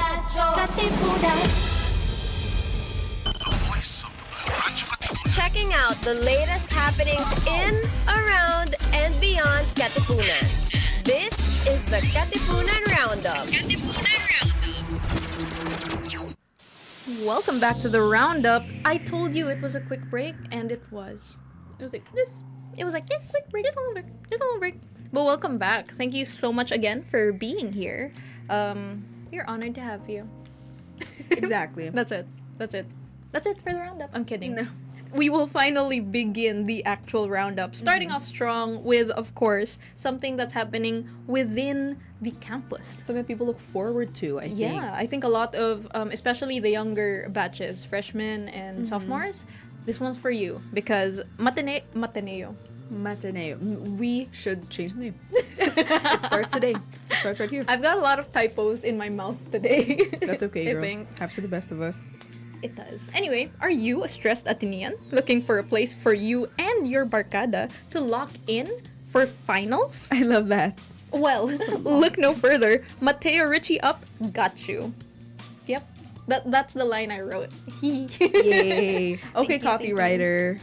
Radyo, Katipunan. The voice of the Blue Radyo Katipunan. Checking out the latest happenings in, around, and beyond Katipunan. This is the Katipunan Roundup. Welcome back to the Roundup. I told you it was a quick break, and it was. It was like this. It was like, yes, quick break, just a little break. But welcome back. Thank you so much again for being here. We're honored to have you. Exactly. That's it for the Roundup. I'm kidding. No. We will finally begin the actual Roundup, starting off strong with, of course, something that's happening within the campus. Something people look forward to, I think. Yeah, I think a lot of, especially the younger batches, freshmen and sophomores, this one's for you because Matineo. Matineo. We should change the name. It starts today. It starts right here. I've got a lot of typos in my mouth today. That's okay, I girl. think. Happens to the best of us. It does. Anyway, are you a stressed Atenean looking for a place for you and your barkada to lock in for finals? I love that. Well, look no further. Mateo Richie up got you. Yep. That's the line I wrote. Yay. Okay, Thank you. copywriter.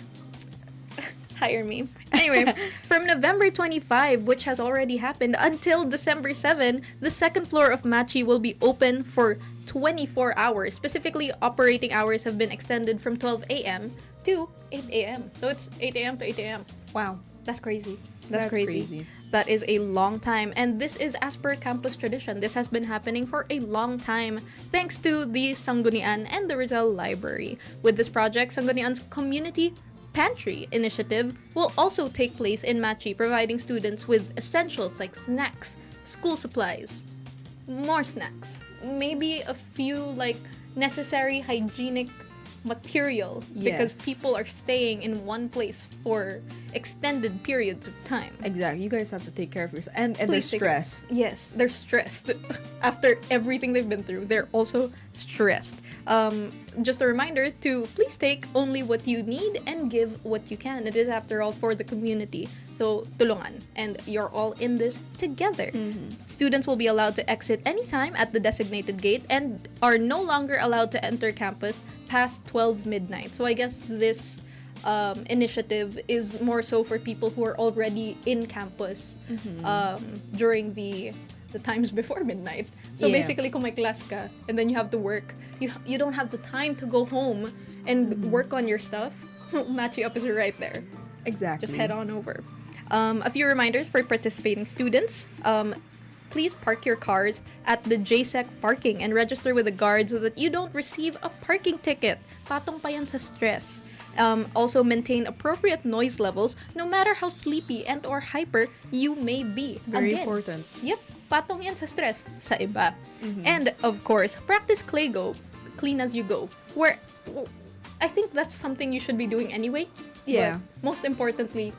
Hire me. Anyway, from November 25, which has already happened, until December 7, the second floor of Machi will be open for 24 hours. Specifically, operating hours have been extended from 12 a.m. to 8 a.m. So it's 8 a.m. to 8 a.m. Wow. That's crazy. That's crazy. That is a long time. And this is as per campus tradition. This has been happening for a long time thanks to the Sanggunian and the Rizal Library. With this project, Sanggunian's Community Pantry initiative will also take place in Machi, providing students with essentials like snacks, school supplies, more snacks, maybe a few like necessary hygienic material because Yes. people are staying in one place for extended periods of time. Exactly. You guys have to take care of yourself. And they're Please take it. stressed. Yes, they're stressed. After everything they've been through, they're also stressed. Just a reminder to please take only what you need and give what you can. It is, after all, for the community. So, tulungan. And you're all in this together. Students will be allowed to exit anytime at the designated gate and are no longer allowed to enter campus past 12 midnight. So, I guess this initiative is more so for people who are already in campus during the times before midnight. So Yeah. basically, kung may class ka and then you have to work, you don't have the time to go home and work on your stuff. Machi Up is right there. Exactly. Just head on over. A few reminders for participating students. Please park your cars at the JSEC parking and register with the guard so that you don't receive a parking ticket. Patong pa yan sa stress. Also, maintain appropriate noise levels no matter how sleepy and or hyper you may be. Very Again, important. Yep, patong yan sa stress sa iba. And of course, practice clean as you go. Where I think that's something you should be doing anyway. Yeah. But most importantly,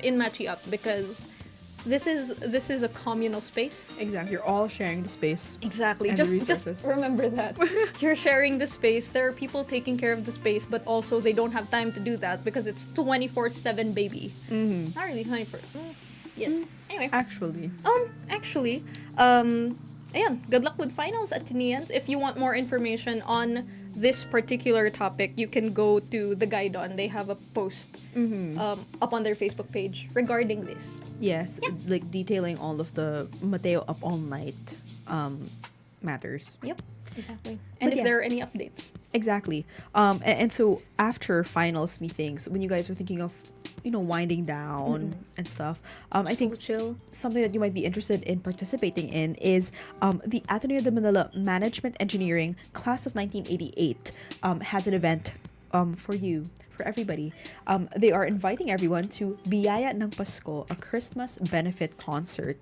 in Matchy Up because this is a communal space. Exactly. You're all sharing the space. Exactly. And the Just resources. remember that. You're sharing the space. There are people taking care of the space, but also they don't have time to do that because it's 24/7, baby. Not really 24. Yes. Anyway. Actually. Actually, ayan, good luck with finals at Chineans. If you want more information on this particular topic, you can go to the Guidon. They have a post up on their Facebook page regarding this. Yes, like detailing all of the Mateo up all night matters. Yep, exactly. And But if there are any updates. Exactly. And so after finals meetings, when you guys were thinking of, winding down and stuff, I think chill. something that you might be interested in participating in is the Ateneo de Manila Management Engineering Class of 1988 has an event for you, for everybody. They are inviting everyone to Biyaya ng Pasko, a Christmas benefit concert.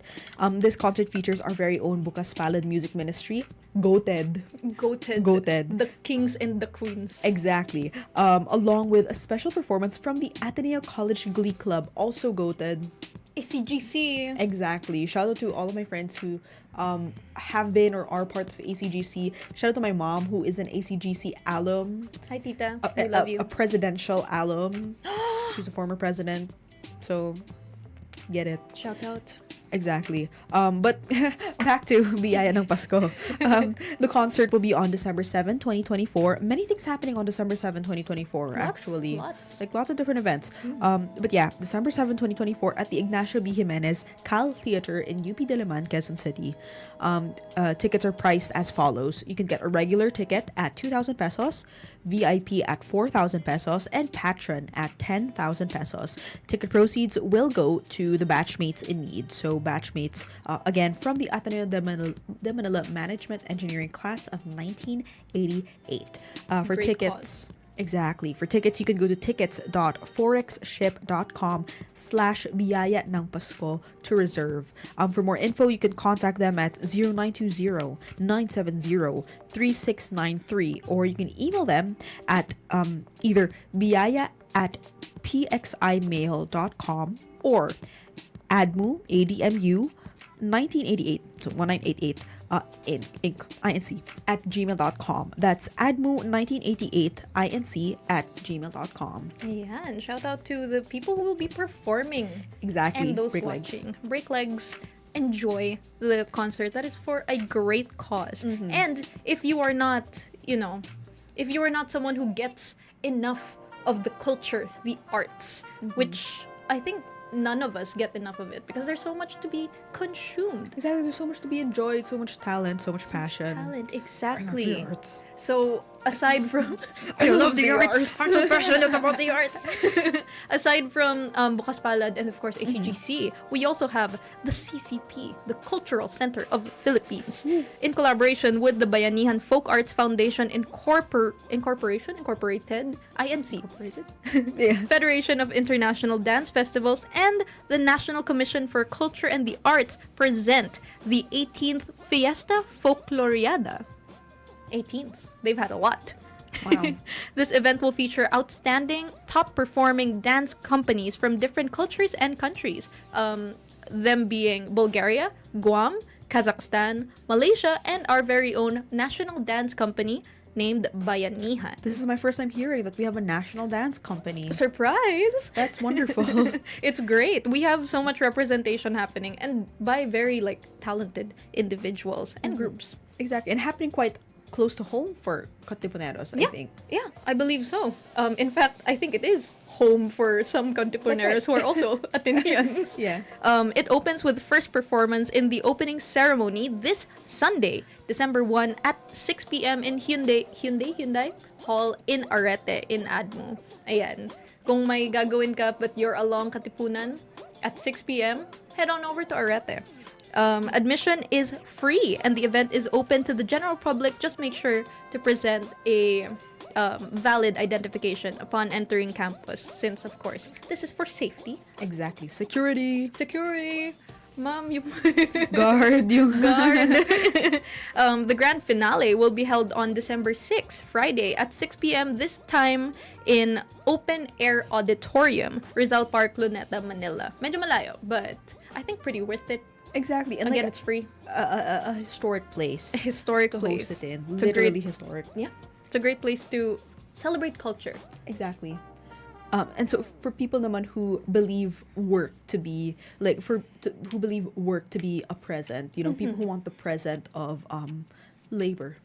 This concert features our very own Bukas Palad Music Ministry, Goated. The kings and the queens. Exactly. Along with a special performance from the Ateneo College Glee Club, also Goated. ACGC. Exactly. Shout out to all of my friends who have been or are part of ACGC. Shout out to my mom who is an ACGC alum. Hi, Tita. We love you. A presidential alum. She's a former president. So, get it. Shout out. Exactly. But back to Biyaya ng Pasko. The concert will be on December 7, 2024. Many things happening on December 7, 2024, actually. Lots. Like lots of different events. But yeah, December 7, 2024 at the Ignacio B. Jimenez Cal Theater in UP Diliman, Quezon City. Tickets are priced as follows. You can get a regular ticket at 2,000 pesos, VIP at 4,000 pesos, and patron at 10,000 pesos. Ticket proceeds will go to the batchmates in need. So batchmates, again, from the Ateneo de Manila Management Engineering Class of 1988. For Great tickets... cause. Exactly. For tickets, you can go to tickets.forexship.com/biyaya ng Pasko to reserve. For more info, you can contact them at 0920-970-3693 or you can email them at either biyaya@pximail.com or admu, ADMU, 1988, so 1988, Inc. at gmail.com. That's admu1988inc@gmail.com. Yeah, and shout out to the people who will be performing. Exactly. And those Break watching. legs. Break legs. Enjoy the concert. That is for a great cause. And if you are not, if you are not someone who gets enough of the culture, the arts, which I think none of us get enough of it because there's so much to be consumed. Exactly. There's so much to be enjoyed, so much talent, so much passion. Talent, I love exactly. the arts. So aside from I love the arts. I'm so passionate about the arts. Aside from Bukas Palad and of course ACGC, we also have the CCP, the Cultural Center of Philippines, in collaboration with the Bayanihan Folk Arts Foundation Incorporated, INC, Yeah. Federation of International Dance Festivals, and the National Commission for Culture and the Arts present the 18th Fiesta Folkloriada. 18s. They've had a lot. Wow. This event will feature outstanding, top-performing dance companies from different cultures and countries. Them being Bulgaria, Guam, Kazakhstan, Malaysia, and our very own national dance company named Bayanihan. This is my first time hearing that we have a national dance company. Surprise! That's wonderful. It's great. We have so much representation happening and by very talented individuals and groups. Exactly. And happening quite close to home for Katipuneros, I think. Yeah, I believe so. In fact, I think it is home for some Katipuneros who are also Ateneans. Yeah. It opens with first performance in the opening ceremony this Sunday, December 1 at 6 p.m. in Hyundai Hall in Arete in Admu. Ayan. Kung may gagawin ka but you're along Katipunan at 6 p.m., head on over to Arete. Admission is free and the event is open to the general public. Just make sure to present a valid identification upon entering campus since, of course, this is for safety. Exactly. Security. Ma'am, you Guard yung guard. The grand finale will be held on December 6, Friday at 6 p.m. this time in Open Air Auditorium, Rizal Park, Luneta, Manila. Medyo malayo, but I think pretty worth it. Exactly. And Again, like it's free. a historic place A historic to place. host it in. It's a Literally great, historic. yeah, it's a great place to celebrate culture. Exactly. And so for people naman who believe work to be like who believe work to be a present, people who want the present of labor.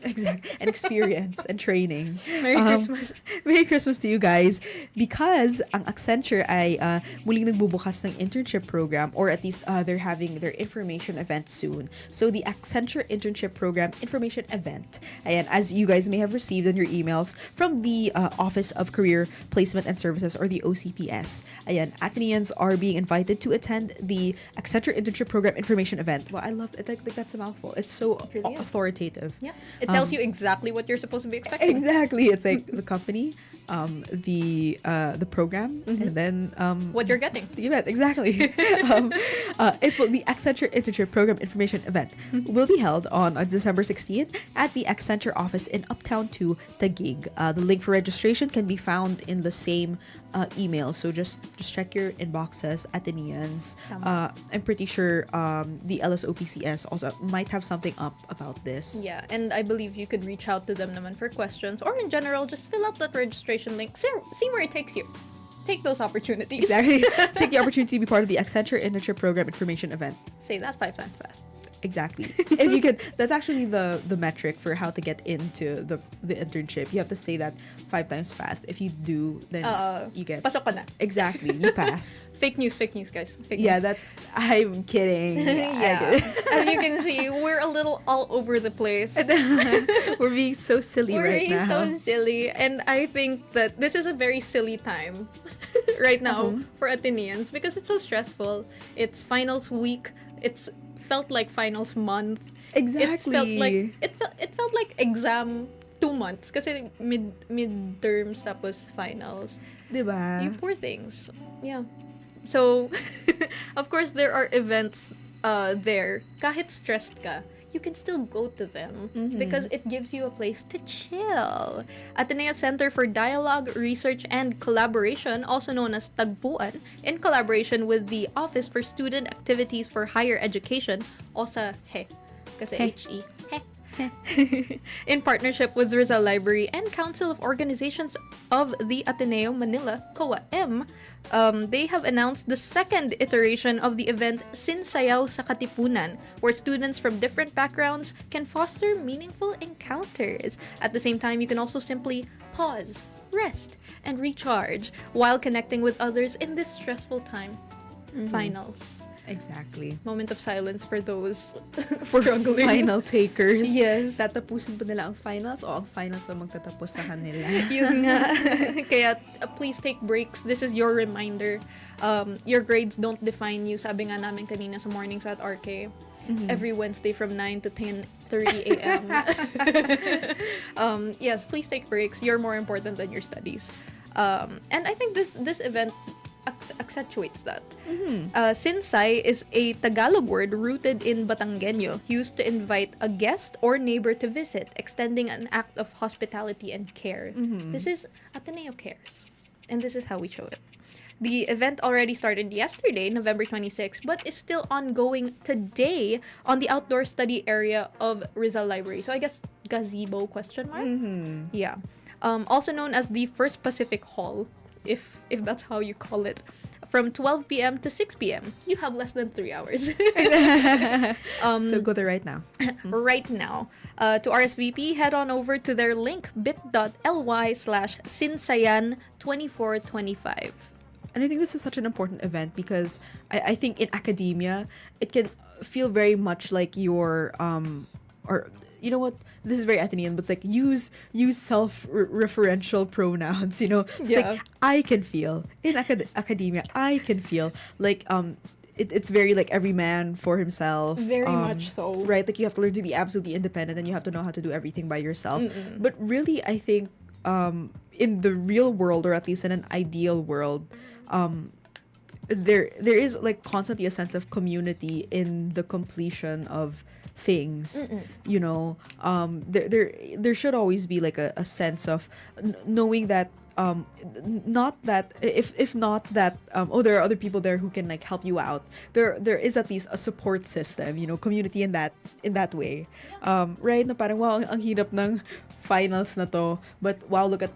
Exactly. And experience and training. Merry Christmas. Merry Christmas to you guys. Because ang Accenture ay muling nagbubukas ng internship program, or at least they're having their information event soon. So the Accenture Internship Program Information Event, ayan, as you guys may have received in your emails from the Office of Career Placement and Services, or the OCPS. Ayan, Ateneans are being invited to attend the Accenture Internship Program Information Event. Well, I love it. Like that's a mouthful. It's so really is. authoritative. Yeah, it tells you exactly what you're supposed to be expecting. Exactly. It's like the company, the program, and then What you're getting. the event. Exactly. The Accenture Internship Program Information Event will be held on December 16th at the Accenture office in Uptown 2, Taguig. The link for registration can be found in the same email. So just check your inboxes, Ateneans. I'm pretty sure the LSOPCS also might have something up about this. Yeah, and I believe you could reach out to them naman for questions, or in general, just fill out that registration link. See where it takes you. Take those opportunities. Exactly. Take the opportunity to be part of the Accenture Internship Program Information Event. Say that 5 times fast. Exactly. If you could, that's actually the metric for how to get into the internship. You have to say that 5 times fast. If you do, then you get. Pasok ka na. Exactly. You pass. Fake news, guys. Fake Yeah, news. I'm kidding. Yeah. As you can see, we're a little all over the place. We're being so silly We're right being now. so silly, and I think that this is a very silly time right now for Ateneans because it's so stressful. It's finals week. It's felt like finals month. Exactly. It felt like exam 2 months kasi midterms tapos finals. Diba? You poor things. Yeah. So, of course, there are events there. Kahit stressed ka, you can still go to them because it gives you a place to chill. Ateneo Center for Dialogue, Research, and Collaboration, also known as Tagpuan, in collaboration with the Office for Student Activities for Higher Education, OSA HE, kasi HE, HE. In partnership with Rizal Library and Council of Organizations of the Ateneo Manila, COA-M, they have announced the second iteration of the event Sinsayaw sa Katipunan, where students from different backgrounds can foster meaningful encounters. At the same time, you can also simply pause, rest, and recharge while connecting with others in this stressful time. Finals. Exactly. Moment of silence for those For struggling. final takers. Yes. Tatapusin ba nila ang finals o ang finals ang magtatapos sa kanila? Yun nga. Kaya please take breaks. This is your reminder. Your grades don't define you. Sabi nga namin kanina sa mornings at RK. Every Wednesday from 9 to 10:30 a.m. Yes, please take breaks. You're more important than your studies. And I think this event accentuates that. Sinsay is a Tagalog word rooted in Batanggenyo, used to invite a guest or neighbor to visit, extending an act of hospitality and care. This is Ateneo Cares, and this is how we show it. The event already started yesterday, November 26, but is still ongoing today on the outdoor study area of Rizal Library. So I guess gazebo ? Yeah. Also known as the First Pacific Hall, if that's how you call it, from 12 p.m. to 6 p.m. You have less than 3 hours. So go there right now. Right now. To RSVP, head on over to their link, bit.ly/sinsayan2425. And I think this is such an important event because I think in academia, it can feel very much like your, or you know what, this is very Atenean, but it's like use self-referential pronouns, It's Yeah. like, I can feel, in academia, I can feel, like, it's very like every man for himself. Very much so. Right? Like you have to learn to be absolutely independent and you have to know how to do everything by yourself. But really, I think, in the real world, or at least in an ideal world, there is like constantly a sense of community in the completion of things. You know, there should always be like a sense of knowing that not that if not that there are other people there who can like help you out. There is at least a support system, you know, community in that way. Right, na parang wow, ang hirap ng finals na to, but wow, look at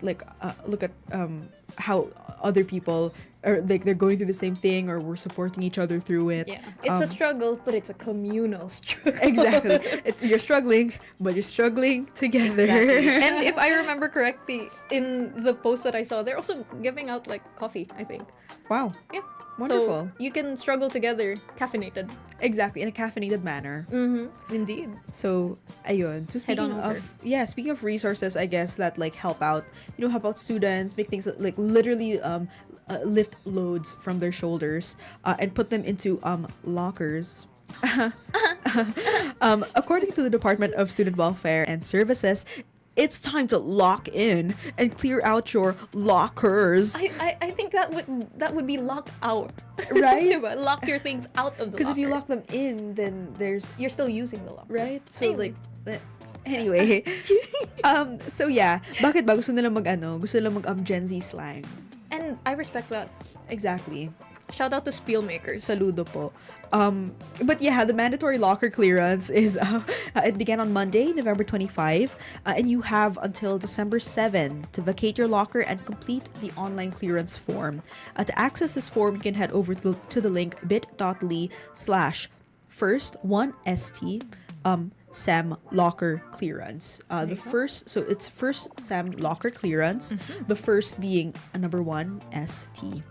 how other people are like they're going through the same thing, or we're supporting each other through it. Yeah, it's a struggle, but it's a communal struggle. Exactly. You're struggling, but you're struggling together. Exactly. And if I remember correctly, in the post that I saw, they're also giving out like coffee, I think. Wow. Yeah. Wonderful. So you can struggle together, caffeinated. Exactly, in a caffeinated manner. Indeed. So, ayun. So Head on speaking of resources, I guess that like help out students, make things like literally lift loads from their shoulders and put them into lockers. According to the Department of Student Welfare and Services, it's time to lock in and clear out your lockers. I think that would be lock out. Right? Diba? Lock your things out of the locker. Because if you lock them in, then you're still using the locker. right? So Ayun. like anyway. So yeah, bakit ba gusto nila mag Gen Z slang? And I respect that. Exactly. Shout out to Spielmakers. Saludo po. But yeah, the mandatory locker clearance is it began on Monday, November 25, and you have until December 7 to vacate your locker and complete the online clearance form. To access this form, you can head over to the link bit.ly/first1st SEM locker clearance. It's first SEM locker clearance. The first being a number 1 ST.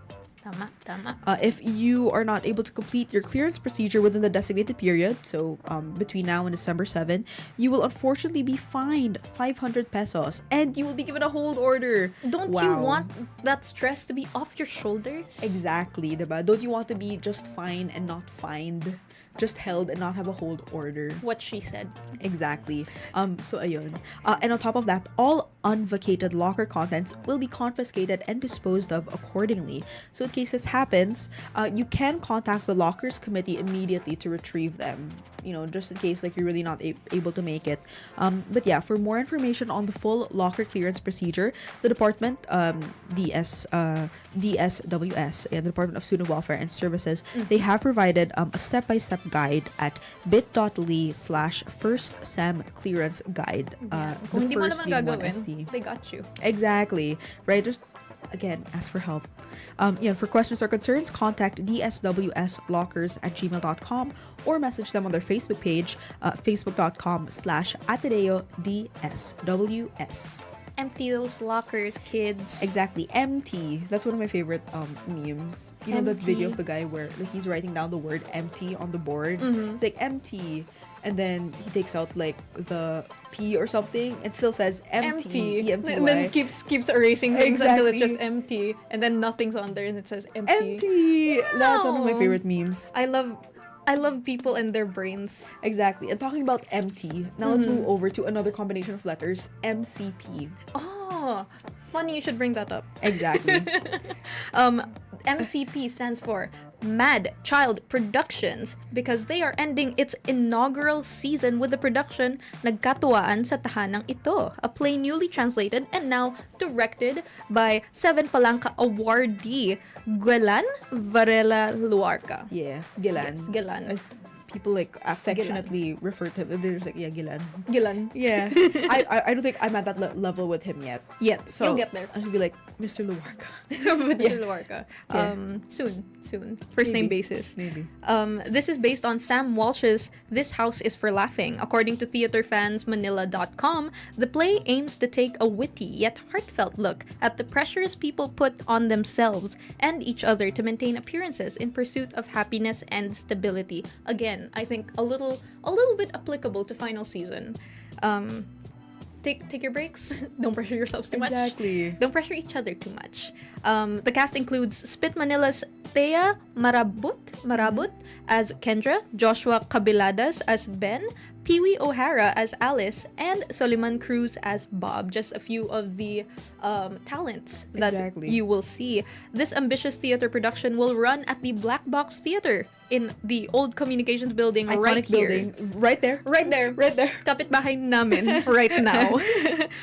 Tama. If you are not able to complete your clearance procedure within the designated period, so between now and December 7, you will unfortunately be fined 500 pesos and you will be given a hold order. Don't you want that stress to be off your shoulders? Exactly, diba? Don't you want to be just fined and not fined? Just held and not have a hold order. What she said. Exactly. So ayun. And on top of that, all unvacated locker contents will be confiscated and disposed of accordingly. So in case this happens, you can contact the lockers committee immediately to retrieve them. You know, just in case like you're really not able to make it. But yeah, for more information on the full locker clearance procedure, the department, DSWS, and the Department of Student Welfare and Services, they have provided a step-by-step guide at bit.ly/first-SEM clearance guide. Kung hindi mo first naman being gagawin, 1ST. they got you. Exactly. Right? Just, again, ask for help. For questions or concerns, contact dswslockers@gmail.com or message them on their Facebook page, facebook.com/AteneoDSWS. Empty those lockers, kids. Exactly. empty. That's one of my favorite memes. You know that video of Empty. the guy where like he's writing down the word empty on the board? It's like empty. And then he takes out like the P or something and still says empty. E-M-T-Y. And then keeps erasing things until it's Exactly. just empty. And then nothing's on there and it says empty. Empty. That's one of my Wow. favorite memes. I love people and their brains. Exactly. And talking about empty, now let's move over to another combination of letters, MCP. Oh, funny you should bring that up. Exactly. MCP stands for Mad Child Productions because they are ending its inaugural season with the production Nagkatuwaan sa Tahanang Ito, a play newly translated and now directed by Seven Palanca awardee Guelan Varela Luarca. Yeah, Gilan. Yes, Gilan. As people like affectionately refer to him, there's like, yeah, Gilan. Gilan. Yeah. I don't think I'm at that level with him yet. Yet, So you'll get there. I should be like, Mr. Luarca. But Mr. yeah, Luarca. Yeah. Soon. First name Maybe. basis. maybe. This is based on Sam Walsh's This House is for Laughing. According to theaterfansmanila.com, the play aims to take a witty yet heartfelt look at the pressures people put on themselves and each other to maintain appearances in pursuit of happiness and stability. Again, I think a little bit applicable to final season. take your breaks. Don't pressure yourselves too much. Exactly. Don't pressure each other too much. The cast includes Spit Manila's Thea Marabut as Kendra, Joshua Cabiladas as Ben, Pee-wee O'Hara as Alice, and Soliman Cruz as Bob. Just a few of the talents that Exactly. you will see. This ambitious theater production will run at the Black Box Theater in the old communications building right Iconic here. building. Right there. Right there. Right there. Kapitbahay namin right now.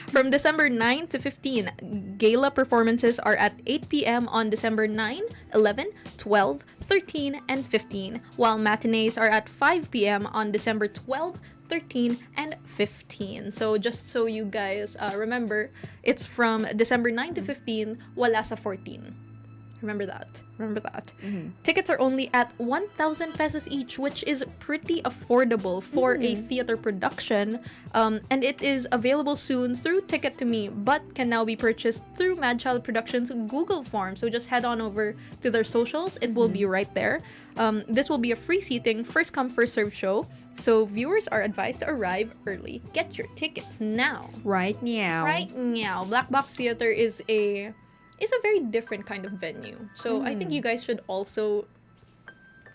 From December 9 to 15, gala performances are at 8 p.m. on December 9, 11, 12, 13, and 15, while matinees are at 5 p.m. on December 12, 13, and 15. So just so you guys remember, it's from December 9 to 15, wala sa 14. Remember that. Tickets are only at 1,000 pesos each, which is pretty affordable for a theater production. And it is available soon through Ticket to Me, but can now be purchased through Madchild Productions Google form. So just head on over to their socials. It will be right there. This will be a free seating, first come, first served show. So viewers are advised to arrive early. Get your tickets now. Right now. Right now. Black Box Theater is a very different kind of venue. So I think you guys should also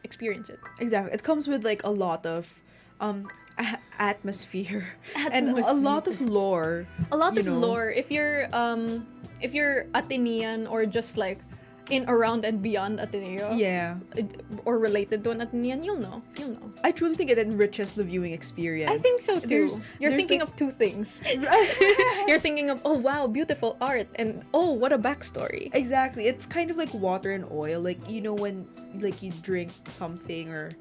experience it. Exactly. It comes with like a lot of atmosphere and a lot of lore. A lot you of know. lore. If you're Atenean or just like in around and beyond Ateneo, Yeah. or related to an Atenean, you'll know. I truly think it enriches the viewing experience. I think so too. You're there's thinking like- of two things. You're thinking of, oh wow, beautiful art, and oh, what a backstory. Exactly. It's kind of like water and oil. Like, you know, when like you drink something or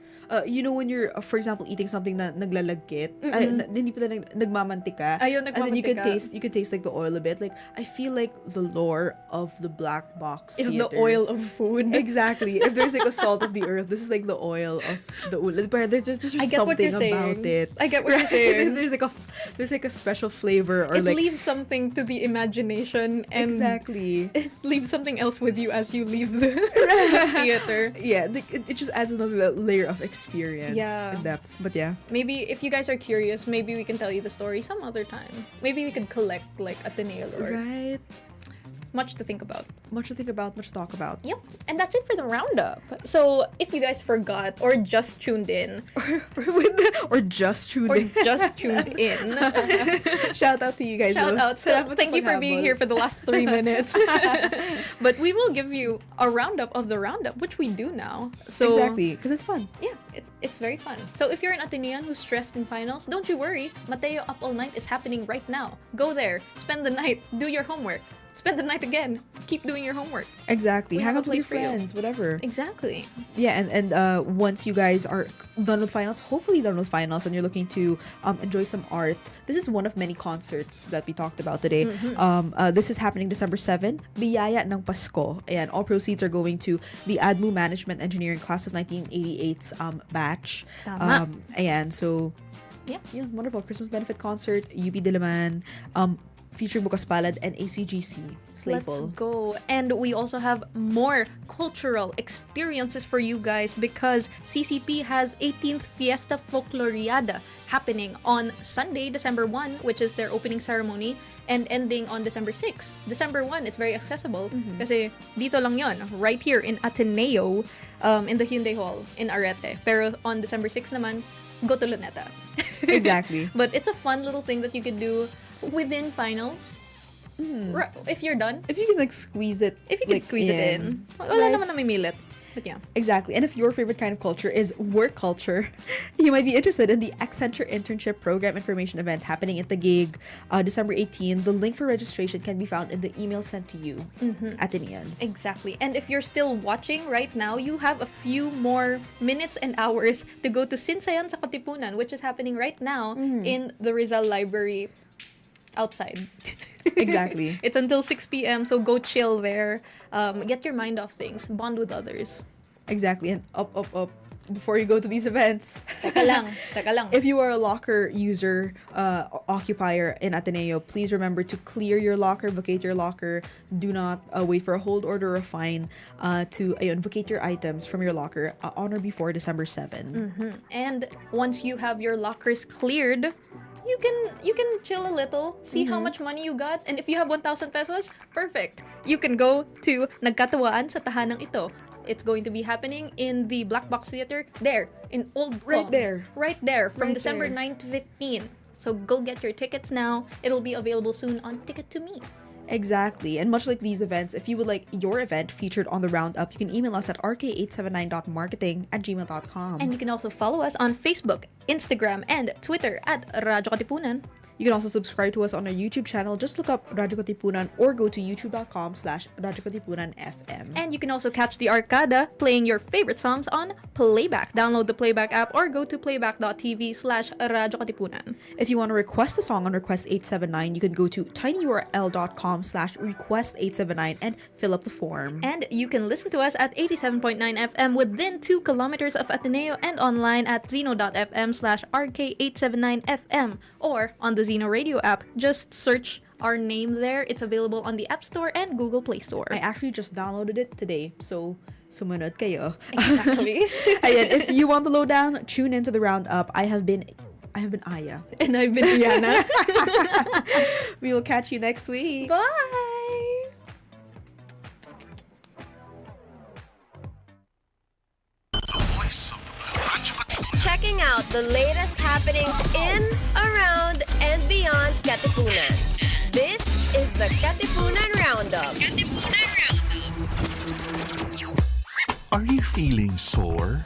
you know, when you're, for example, eating something na naglalagkit, hindi pa nagmamantika, Ayun, and then you can nagmamantika. taste like the oil a bit. Like, I feel like the lore of the Black Box Is Theater. the oil of food. Exactly. If there's like a salt of the earth, this is like the oil of the ulo. But there's I get what something you're saying. about it. I get what you're saying. there's like a special flavor or It like leaves something to the imagination and exactly. it leaves something else with you as you leave the theater. Yeah, it just adds another layer of experience Yeah. and depth. But yeah, Maybe if you guys are curious, maybe we can tell you the story some other time. Maybe we could collect like Ateneo lore. right. Much to think about. Much to think about, much to talk about. Yep. And that's it for the roundup. So if you guys forgot or just tuned in, or just tuned or in. just tuned in, Shout out to you guys. shout though. out. So Salamat thank sa you for being paghabol. here for the last 3 minutes. But we will give you a roundup of the roundup, which we do now. So Exactly, because it's fun. yeah, it's very fun. So if you're an Atenean who's stressed in finals, don't you worry. Mateo Up All Night is happening right now. Go there, spend the night, do your homework, spend the night again, keep doing your homework. Exactly. We Hang have out a with your place for you. friends, whatever. Exactly. Yeah, and once you guys are done with finals, hopefully done with finals, and you're looking to enjoy some art, this is one of many concerts that we talked about today. This is happening December 7, Biyaya ng Pasko, and all proceeds are going to the ADMU Management Engineering Class of 1988's batch. Tama. And so, Yeah. wonderful Christmas benefit concert, UP Diliman, featuring Bukas Palad and ACGC. Slayful. Let's go. And we also have more cultural experiences for you guys because CCP has 18th Fiesta Folkloriada happening on Sunday, December 1, which is their opening ceremony, and ending on December 6. December 1, it's very accessible kasi dito lang yon, right here in Ateneo, in the Hyundai Hall in Arete. Pero on December 6 naman, go to Luneta. Exactly. But it's a fun little thing that you could do within finals. If you're done. If you can like squeeze it, If you can like, squeeze it in. Wala Right. naman na may milit. But yeah. Exactly. And if your favorite kind of culture is work culture, you might be interested in the Accenture Internship Program Information Event happening at the gig December 18. The link for registration can be found in the email sent to you, Ateneans. Exactly. And if you're still watching right now, you have a few more minutes and hours to go to Sinsayan sa Katipunan, which is happening right now in the Rizal Library outside. Exactly. It's until 6 p.m. So go chill there. Get your mind off things. Bond with others. Exactly. And up, before you go to these events. Teka lang. If you are a locker user, occupier in Ateneo, please remember to clear your locker, vacate your locker. Do not wait for a hold order or a fine to vacate your items from your locker on or before December 7. And once you have your lockers cleared, you can chill a little, see how much money you got, and if you have 1,000 pesos, perfect. You can go to Nagkatawaan sa Tahanang Ito. It's going to be happening in the Black Box Theater there in Old Right Cong. there. Right there from Right December there. 9 to 15. So go get your tickets now. It'll be available soon on Ticket to Me. Exactly. And much like these events, if you would like your event featured on the roundup, you can email us at rk879.marketing@gmail.com. And you can also follow us on Facebook, Instagram, and Twitter at Radyo Katipunan. You can also subscribe to us on our YouTube channel. Just look up Radyo Katipunan or go to youtube.com/Radyo Katipunan FM. And you can also catch the Arcada playing your favorite songs on Playback. Download the Playback app or go to playback.tv/Radyo Katipunan. If you want to request a song on Request 879, you can go to tinyurl.com/request879 and fill up the form. And you can listen to us at 87.9 FM within 2 kilometers of Ateneo and online at zeno.fm/RK879FM or on the Zeno Radio app. Just search our name there. It's available on the App Store and Google Play Store. I actually just downloaded it today, so sumunod kayo. Exactly. Ayan, if you want the lowdown, tune into the roundup. I have been Aya. And I've been Iana. We will catch you next week. Bye! The voice of the Blue Radyo Katipunan. Checking out the latest happenings in, around, and beyond Katipunan. This is the Katipunan Roundup. Are you feeling sore?